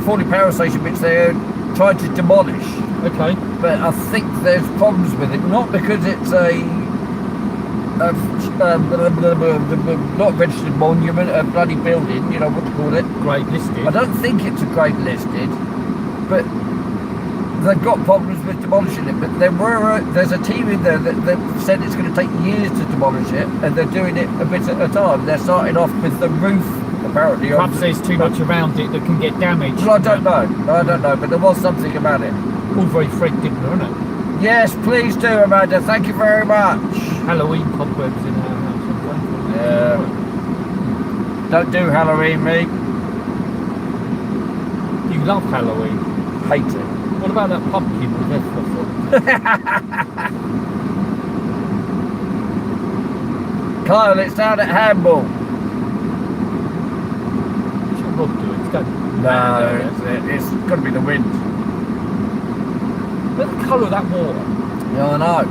Forley Power Station, which they're trying to demolish. Okay. But I think there's problems with it. Not because it's not a registered monument, a bloody building, you know what to call it. Grade listed. I don't think it's a grade listed, but they've got problems with demolishing it. But there's a team in there that said it's going to take years to demolish it, and they're doing it a bit at a time. They're starting off with the roof, apparently. Perhaps there's too much around it that can get damaged. Well, I don't know, but there was something about it. All very Fred Dibbler, isn't it? Yes, please do, Amanda. Thank you very much. Halloween cobwebs in our house. Yeah. Don't do Halloween, me. You love Halloween. Hate it. What about that pumpkin with F on? Kyle, it's down at Hamble. What's your rod doing? It's going No, it's got to be the wind. Look at the colour of that water. Yeah, I know.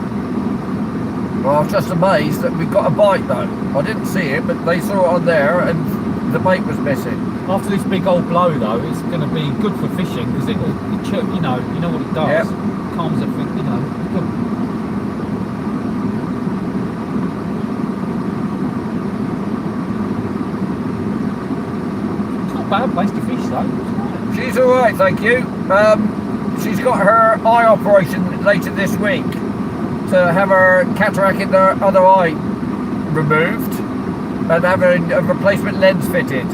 Well, I was just amazed that we got a bite though. I didn't see it, but they saw it on there, and the bait was missing. After this big old blow, though, it's going to be good for fishing because it you know what it does. Yep. Calms everything, you know. Good. It's not a bad place to fish, though. She's all right, thank you. She's got her eye operation later this week to have her cataract in the other eye removed and have a replacement lens fitted.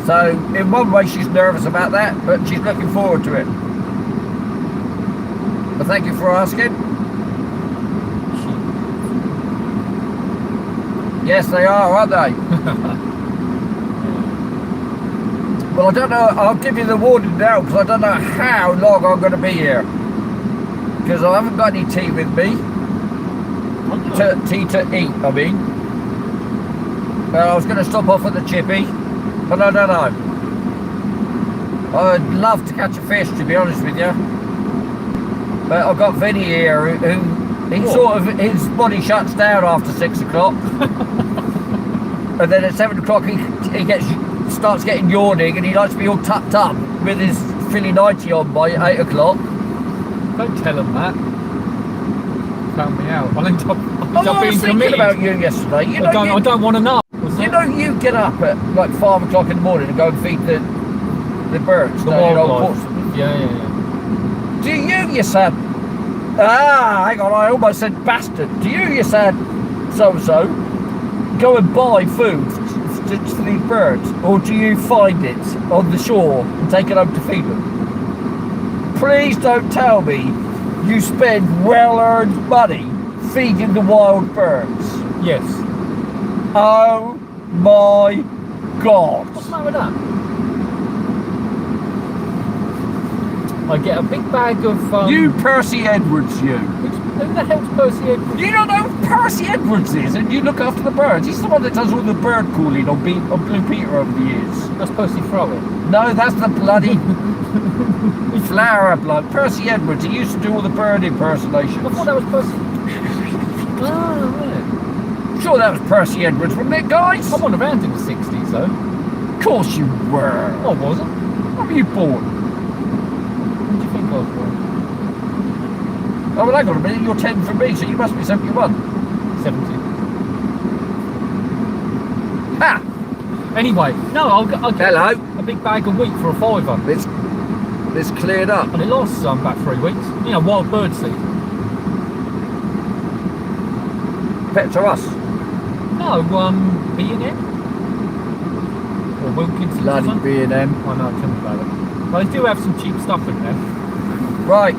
So in one way she's nervous about that, but she's looking forward to it. But thank you for asking. Yes, they are, aren't they? Well, I don't know, I'll give you the warning now because I don't know how long I'm going to be here. Because I haven't got any tea with me. Tea to eat, I mean. Well, I was going to stop off at the chippy, but I don't know. I'd love to catch a fish, to be honest with you. But I've got Vinny here who his body shuts down after 6 o'clock. And then at 7 o'clock he starts getting yawning, and he likes to be all tucked up with his Philly 90 on by 8 o'clock. Don't tell him that. Found me out. I'll end up I was being thinking committed. about you yesterday. You I don't want to know. You know, you get up at like 5 o'clock in the morning and go and feed the birds. The don't you, wildlife. Portsmouth? Yeah. Do you sad? Hang on, I almost said bastard. Do you sad so-and-so go and buy food for these birds, or do you find it on the shore and take it home to feed them? Please don't tell me you spend well-earned money feeding the wild birds. Yes. Oh my God. What's the matter with that? I get a big bag of... You Percy Edwards, you. Who the hell's Percy Edwards? You don't know who Percy Edwards is, and you look after the birds. He's the one that does all the bird calling on Blue Peter over the years. That's Percy Frower. No, that's the bloody flower blood. Percy Edwards, he used to do all the bird impersonations. I thought that was Percy... Oh, right. Sure that was Percy Edwards, wasn't it, guys? I wasn't around in the 60s, though. Of course you were. I wasn't. When were you born? When do you think I was born? Oh, well, hang on a minute, you're 10 from me, so you must be 71. 70. Ha! Anyway, no, I'll get Hello. a big bag a week for a £5. It's cleared up. And it lasts about 3 weeks. You know, wild bird seed. Pets are us. No, B&M? Or Wilkins. Bloody B&M. I know, tell me about it. But they do have some cheap stuff in there. Right.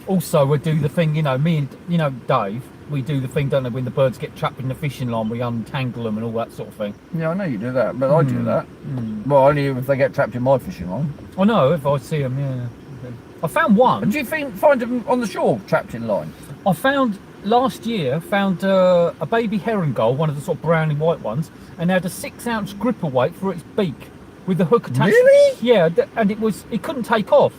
Also, we do the thing, you know, me and, you know, Dave, we do the thing, don't we, when the birds get trapped in the fishing line, we untangle them and all that sort of thing. Yeah, I know you do that, but I do that. Well, only if they get trapped in my fishing line. I know, if I see them, yeah. I found one. And do you find them on the shore, trapped in line? I found, last year, a baby herringull, one of the sort of browny white ones, and had a 6-ounce gripper weight for its beak with the hook attached. Really? Yeah, and it couldn't take off.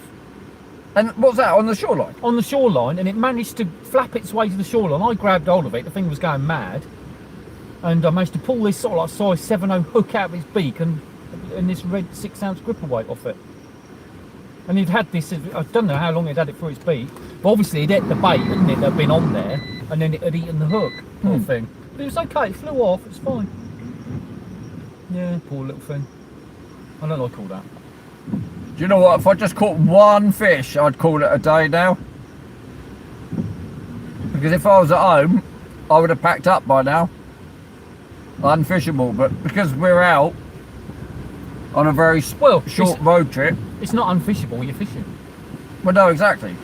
And what's that, on the shoreline? On the shoreline, and it managed to flap its way to the shoreline. I grabbed hold of it, the thing was going mad, and I managed to pull this sort of like size 7.0 hook out of its beak and this red 6-ounce gripper weight off it. And he'd had this, I don't know how long he'd had it for its beak, but obviously he'd ate the bait, hadn't it, that had been on there, and then it had eaten the hook, poor thing. But it was okay, it flew off, it's fine. Yeah, poor little thing. I don't like all that. Do you know what? If I just caught one fish, I'd call it a day now. Because if I was at home, I would have packed up by now. Unfishable, but because we're out on a very short road trip. It's not unfishable, you're fishing. Well, no, exactly.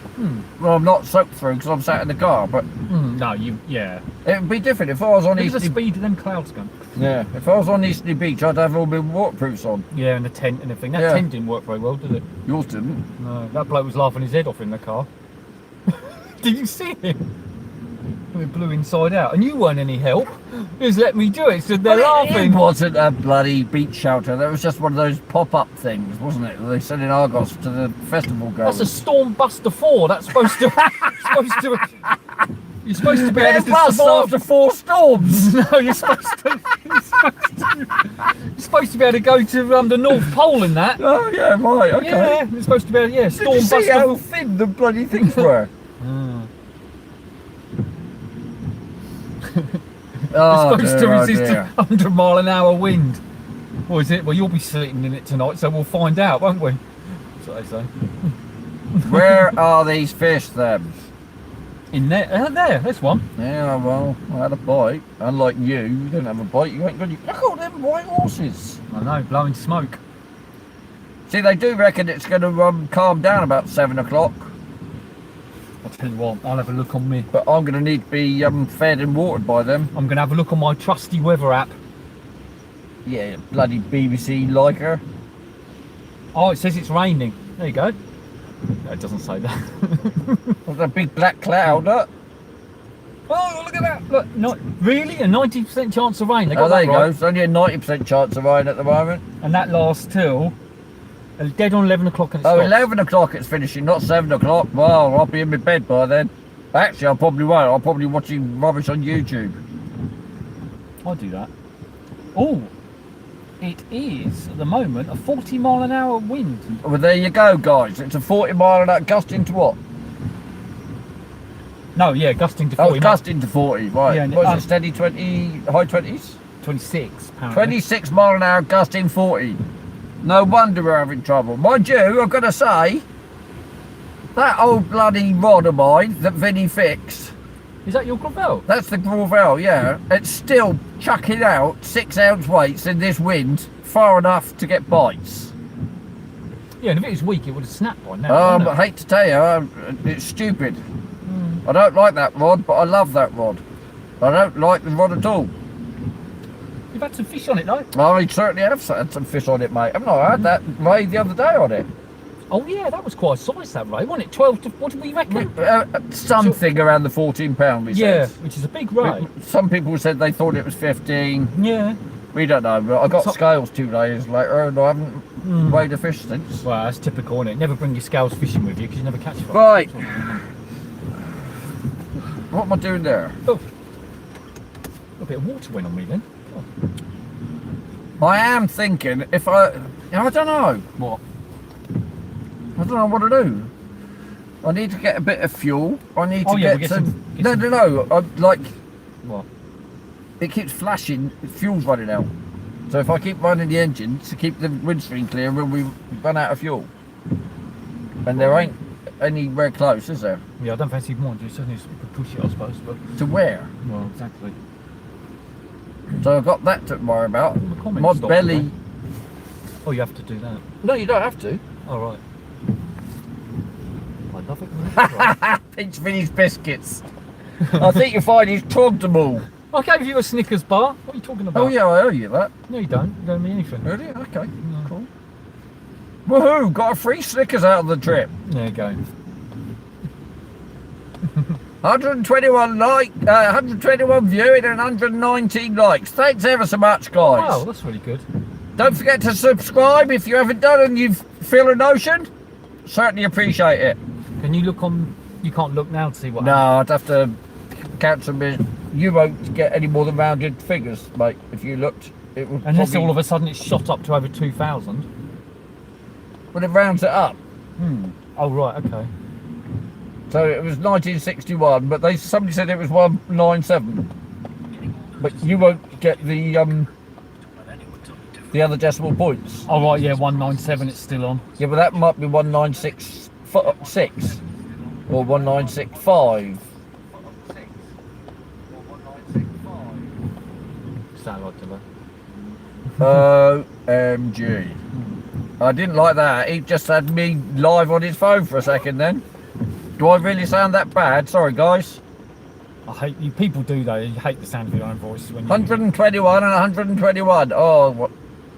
Well, I'm not soaked through because I'm sat in the car, but No, it would be different if I was on look at the Eastney. speed of them clouds going. Yeah, if I was on Eastney Beach, I'd have all my waterproofs on. Yeah, and the tent and everything. That Yeah. tent didn't work very well, did it? Yours didn't. No, that bloke was laughing his head off in the car. Did you see him? We blew inside out, and you weren't any help. He was letting me do it, so they're laughing. It wasn't a bloody beach shelter. That was just one of those pop-up things, wasn't it? They sent in Argos to the festival goers. That's a Stormbuster 4. That's supposed to. You're supposed to be able to bust survive. after 4 storms. No, you're supposed to. You're supposed to be able to go to the North Pole in that. Oh yeah, right. Okay. Yeah, you're supposed to be able. Yeah, Did you see Stormbuster. how thin the bloody things were? Oh, Supposed to dear, oh, resist dear. 100-mile-an-hour wind. Or is it? Well, you'll be sleeping in it tonight, so we'll find out, won't we? That's what they say. Where are these fish then? In there, there's one. Yeah, well, I had a bite. Unlike you didn't have a bite. You ain't got. Look at all them white horses. I know, blowing smoke. See, they do reckon it's going to calm down about 7 o'clock. I'll tell you what, I'll have a look on me. But I'm going to need to be fed and watered by them. I'm going to have a look on my trusty weather app. Yeah, bloody BBC liker. Oh, it says it's raining. There you go. No, it doesn't say that. There's a big black cloud. Look. Oh, look at that. Look, not really a 90% chance of rain. They got Oh, there that you right. go. It's only a 90% chance of rain at the moment. And that lasts till dead on 11 o'clock and it Oh, stops. 11 o'clock it's finishing, not 7 o'clock. Well, I'll be in my bed by then. Actually, I probably won't. I'll probably be watching rubbish on YouTube. I'll do that. Oh, it is at the moment a 40-mile-an-hour wind. Well, there you go, guys. It's a 40-mile-an-hour gusting to what? No, yeah, gusting to 40. Oh, it's gusting to 40, right. Yeah, and What is it, steady 20, high 20s? 26, apparently. 26 mile an hour gusting 40. No wonder we're having trouble. Mind you, I've got to say, that old bloody rod of mine that Vinny fixed, Is that your Gravel? that's the Gravel, yeah. It's still chucking out 6-ounce weights in this wind far enough to get bites. Yeah, and if it was weak, it would have snapped by now. I wouldn't it? hate to tell you, it's stupid. I don't like that rod, but I love that rod. I don't like the rod at all. You've had some fish on it, though. I certainly have had some fish on it, mate. Haven't I? I had that ray the other day on it. Oh, yeah, that was quite a size, that ray, wasn't it? 12 to, what did we reckon? Something around the 14 pound, we Yeah, said. which is a big ray. Some people said they thought it was 15. Yeah. We don't know, but I got So- scales 2 days later and I haven't weighed a fish since. Well, that's typical, isn't it? Never bring your scales fishing with you because you never catch one. Right. What am I doing there? Oh. A bit of water went on me then. Oh. I am thinking if I don't know. What? I don't know what to do. I need to get a bit of fuel. I need to Oh, yeah, get we'll some... get some- No. I, like, What? it keeps flashing, fuel's running out. So if I keep running the engine to keep the windscreen clear, when we run out of fuel. And there ain't anywhere close, is there? Yeah, I don't fancy more. Just so you could push it, I suppose. But To where? well, exactly. So I've got that to worry about. All the comments My stopped, belly. haven't Oh, you have to do that. No, you don't have to. All right. I love it. When it's right. Pinch Vinny's biscuits. I think you'll find he's trogged them all. I gave you a Snickers bar. What are you talking about? Oh yeah, I owe you that. No, you don't. You don't owe me anything. Really? Okay. No. Cool. Woohoo! Got a free Snickers out of the trip. There you go. 121 121 viewing and 119 likes. Thanks ever so much, guys. Wow, that's really good. Don't forget to subscribe if you haven't done and you feel a notion. Certainly appreciate it. Can you look on? You can't look now to see what. No, I'd have to cancel me. You won't get any more than rounded figures, mate. If you looked, it would. Unless probably, all of a sudden it's shot up to over 2,000. Well, it rounds it up. Oh right, okay. So it was 1961, but somebody said it was 197. But you won't get the other decimal points. Oh right, yeah, 197. It's still on. Yeah, but that might be 1966 or 1965. Satellite delay. OMG. I didn't like that. He just had me live on his phone for a second then. Do I really sound that bad? Sorry, guys. I hate you. People do though. You hate the sound of your own voice when you. 121 and 121. Oh, what?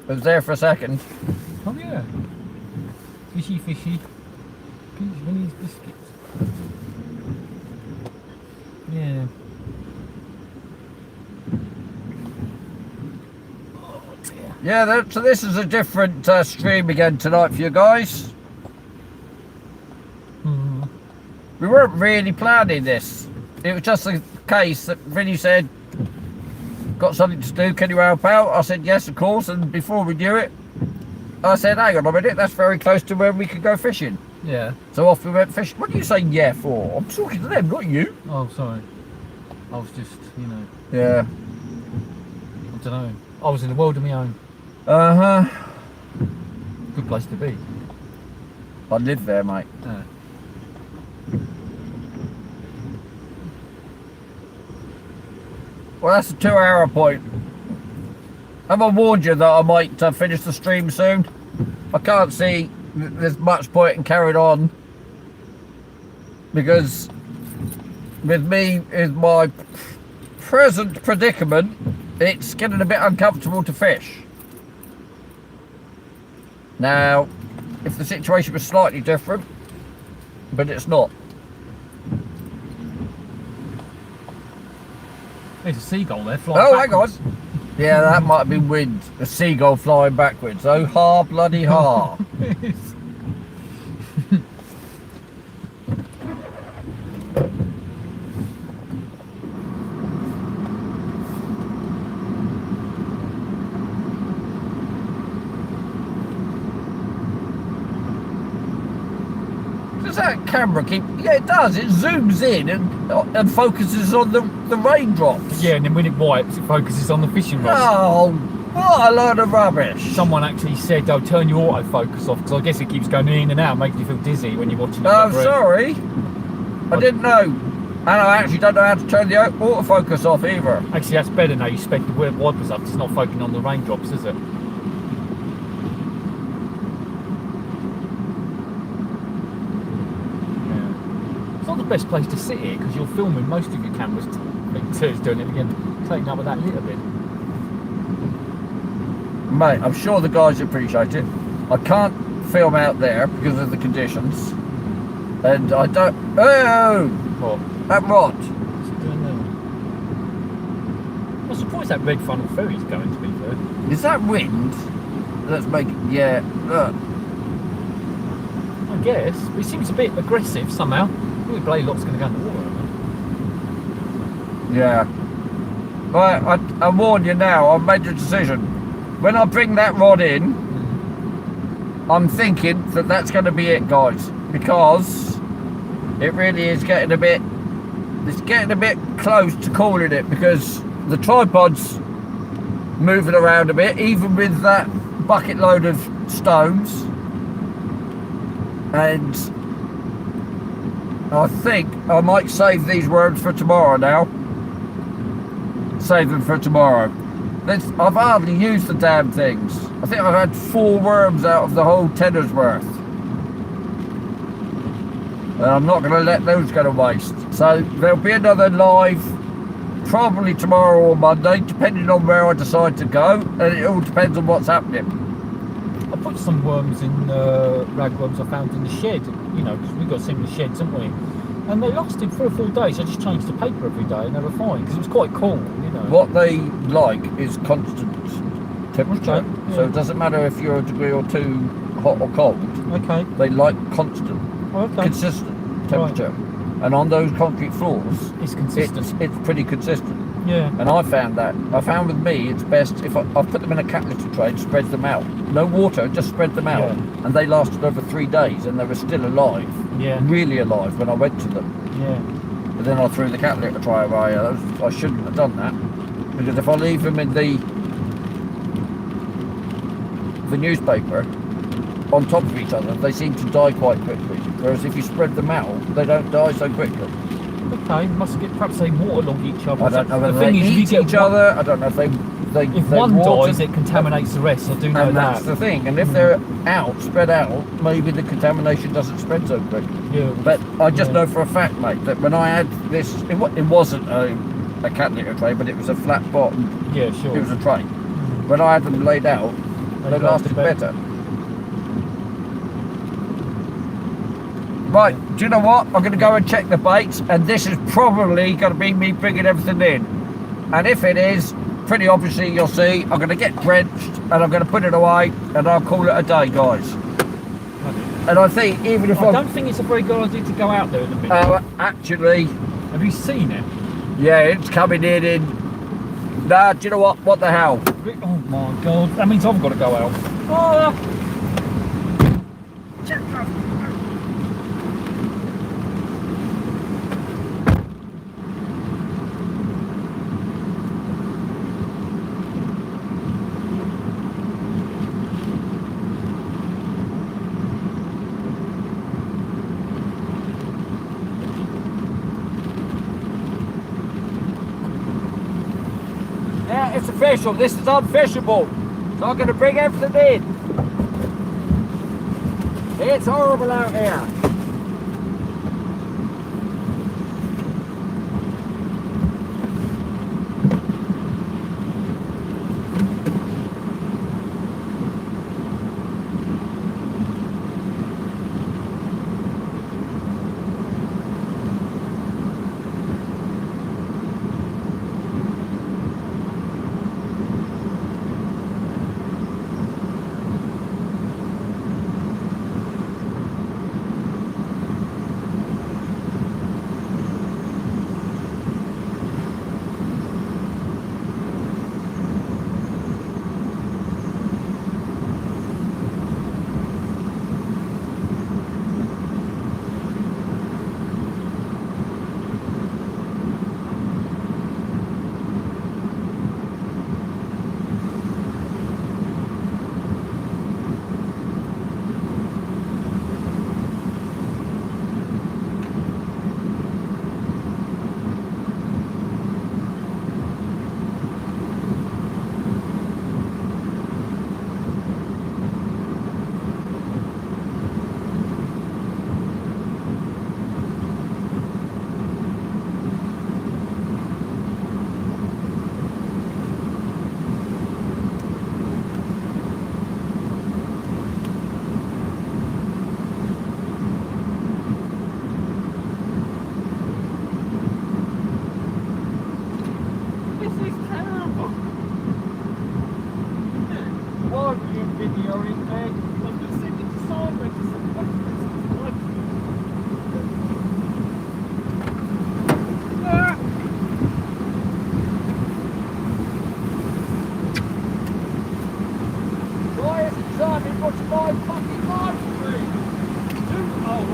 It was there for a second. Oh yeah. Fishy, fishy. Pinch Vinny's biscuits. Yeah. Yeah, so this is a different stream again tonight for you guys. We weren't really planning this. It was just a case that Vinny said, got something to do, can you help out? I said yes, of course, and before we knew it, I said, hang on a minute, that's very close to where we could go fishing. Yeah. So off we went fishing. What are you saying yeah for? I'm talking to them, not you. Oh, sorry. I was just, Yeah. I don't know. I was in a world of my own. Uh-huh. Good place to be. I live there, mate. Yeah. Well, that's a 2-hour point. Have I warned you that I might finish the stream soon? I can't see there's much point in carrying on, because with me in my present predicament, it's getting a bit uncomfortable to fish. Now, if the situation was slightly different, but it's not. There's a seagull there flying. Oh, backwards. hang on. Yeah, that might have been wind. A seagull flying backwards. Oh, ha, bloody ha. Does that camera keep... Yeah, it does. It zooms in and focuses on the raindrops. Yeah, and then when it wipes, it focuses on the fishing rod. Oh, what a load of rubbish. Someone actually said, "Oh, turn your autofocus off," because I guess it keeps going in and out, making you feel dizzy when you're watching it. I'm sorry. I didn't know. And I actually don't know how to turn the autofocus off either. Actually, that's better now. You spec the wipers up. It's not focusing on the raindrops, is it? Yeah. It's not the best place to sit here because you're filming most of your cameras. It's doing it again, taking up with that little bit. Mate, I'm sure the guys appreciate it. I can't film out there because of the conditions. And I don't... Oh! What? That rod. What's it doing there? I'm surprised that red funnel ferry's going, to be fair. Is that wind? Let's make it... Yeah, look. I guess. But it seems a bit aggressive somehow. I think the blade lock's going to go in the water. Yeah. Right, I warn you now, I've made a decision. When I bring that rod in, I'm thinking that that's going to be it, guys. Because it really is getting a bit... It's getting a bit close to calling it, because the tripod's moving around a bit, even with that bucket load of stones. And I think I might save these worms for tomorrow now. Save them for tomorrow. I've hardly used the damn things. I think I've had 4 worms out of the whole tenner's worth. And I'm not going to let those go to waste. So there'll be another live probably tomorrow or Monday, depending on where I decide to go. And it all depends on what's happening. I put some worms in, ragworms I found in the shed, you know, because we've got similar sheds, haven't we? And they lasted 3 or 4 days. I just changed the paper every day and they were fine, because it was quite cool, you know. What they like is constant temperature. Okay, yeah. So it doesn't matter if you're a degree or 2 hot or cold. Okay. They like constant, Okay. consistent temperature. Right. And on those concrete floors, It's consistent. it's pretty consistent. Yeah. And I found with me, it's best if I put them in a cat litter tray and spread them out. No water, just spread them out. Yeah. And they lasted over 3 days and they were still alive. Yeah. Really alive when I went to them. Yeah. But then I threw the cat litter tray away. I shouldn't have done that. Because if I leave them in the newspaper on top of each other, they seem to die quite quickly. Whereas if you spread them out, they don't die so quickly. Okay, perhaps they waterlog each other. I don't know whether The they thing is, if eat you get each other. I don't know if they If they one water, dies, it contaminates the rest. I do know and that. that's the thing. And if they're spread out, maybe the contamination doesn't spread so quick. Yeah. But I just Yeah. know for a fact, mate, that when I had this, it wasn't a cat litter tray, but it was a flat bottom. Yeah, sure. It was a tray. When I had them laid out, they lasted better. Right, do you know what? I'm going to go and check the baits, and this is probably going to be me bringing everything in. And if it is, pretty obviously you'll see, I'm going to get drenched, and I'm going to put it away, and I'll call it a day, guys. And I think even if I don't think it's a very good idea to go out there in a minute. actually, Have you seen it? yeah, it's coming in. Nah, do you know what? What the hell? Oh my god, that means I've got to go out. Oh. Yeah, it's official. This is unfishable. So I'm going to bring everything in. It's horrible out here.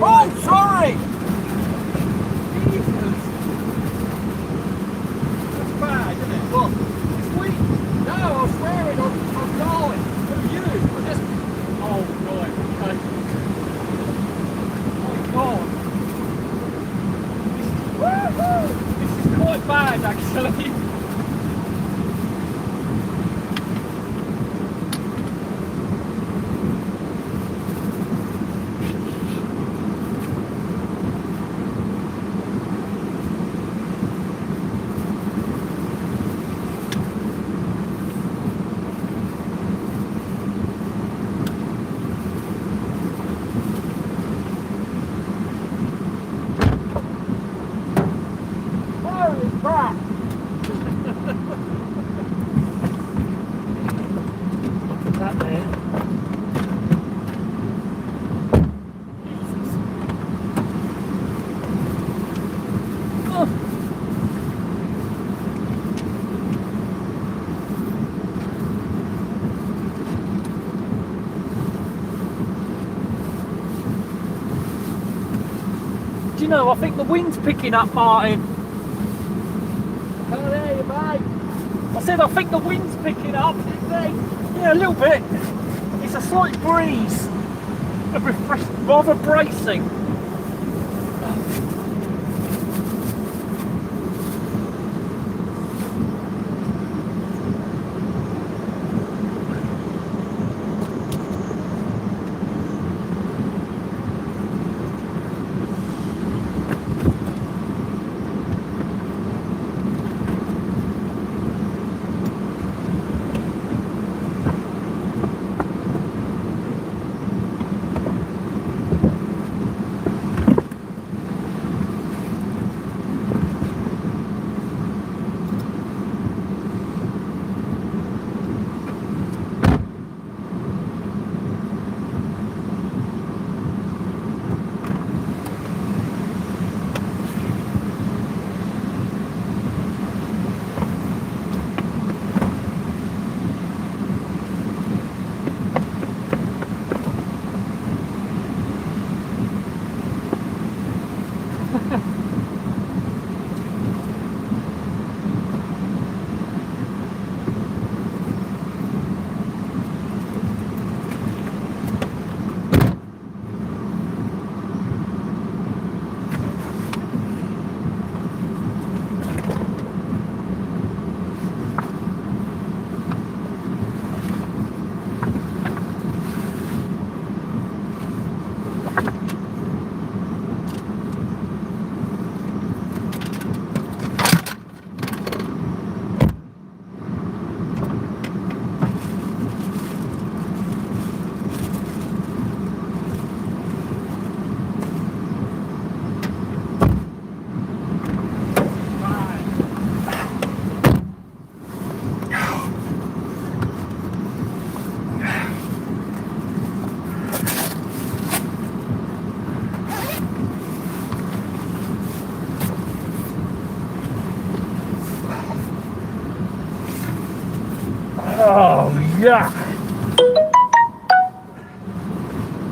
Oh, sorry! Jesus! That's bad, isn't it? What? bad actually. That there. Do you know, I think the wind's picking up, Martin. Oh, there you mate. I said I think the wind's picking up. Yeah, a little bit. It's a slight breeze. Rather bracing. Oh, yeah.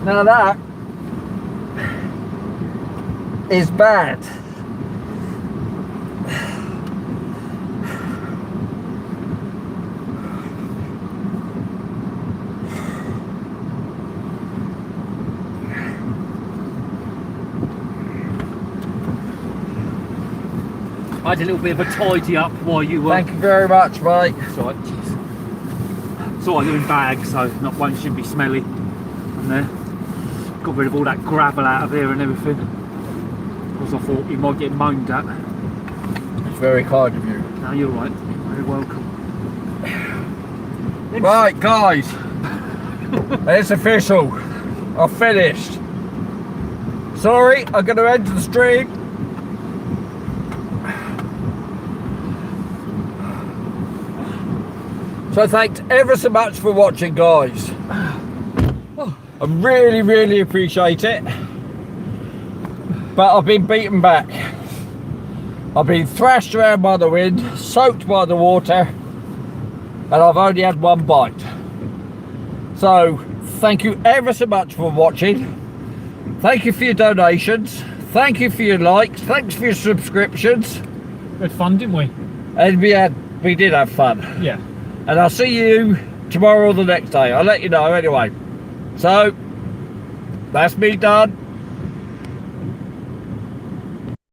Now that is bad. I had a little bit of a tidy up while you were. Thank you very much, mate. It's alright, jeez. It's alright, they're in bags, so not one shouldn't be smelly. And there, got rid of all that gravel out of here and everything. Because I thought you might get moaned at. It's very kind of you. No, you're right. You're very welcome. Right, guys. It's official. I've finished. Sorry, I'm going to end the stream. So thanks ever so much for watching, guys. I really, really appreciate it. But I've been beaten back. I've been thrashed around by the wind, soaked by the water, and I've only had one bite. So thank you ever so much for watching. Thank you for your donations. Thank you for your likes. Thanks for your subscriptions. We had fun, didn't we? And we did have fun. Yeah. And I'll see you tomorrow or the next day. I'll let you know anyway. So, that's me done.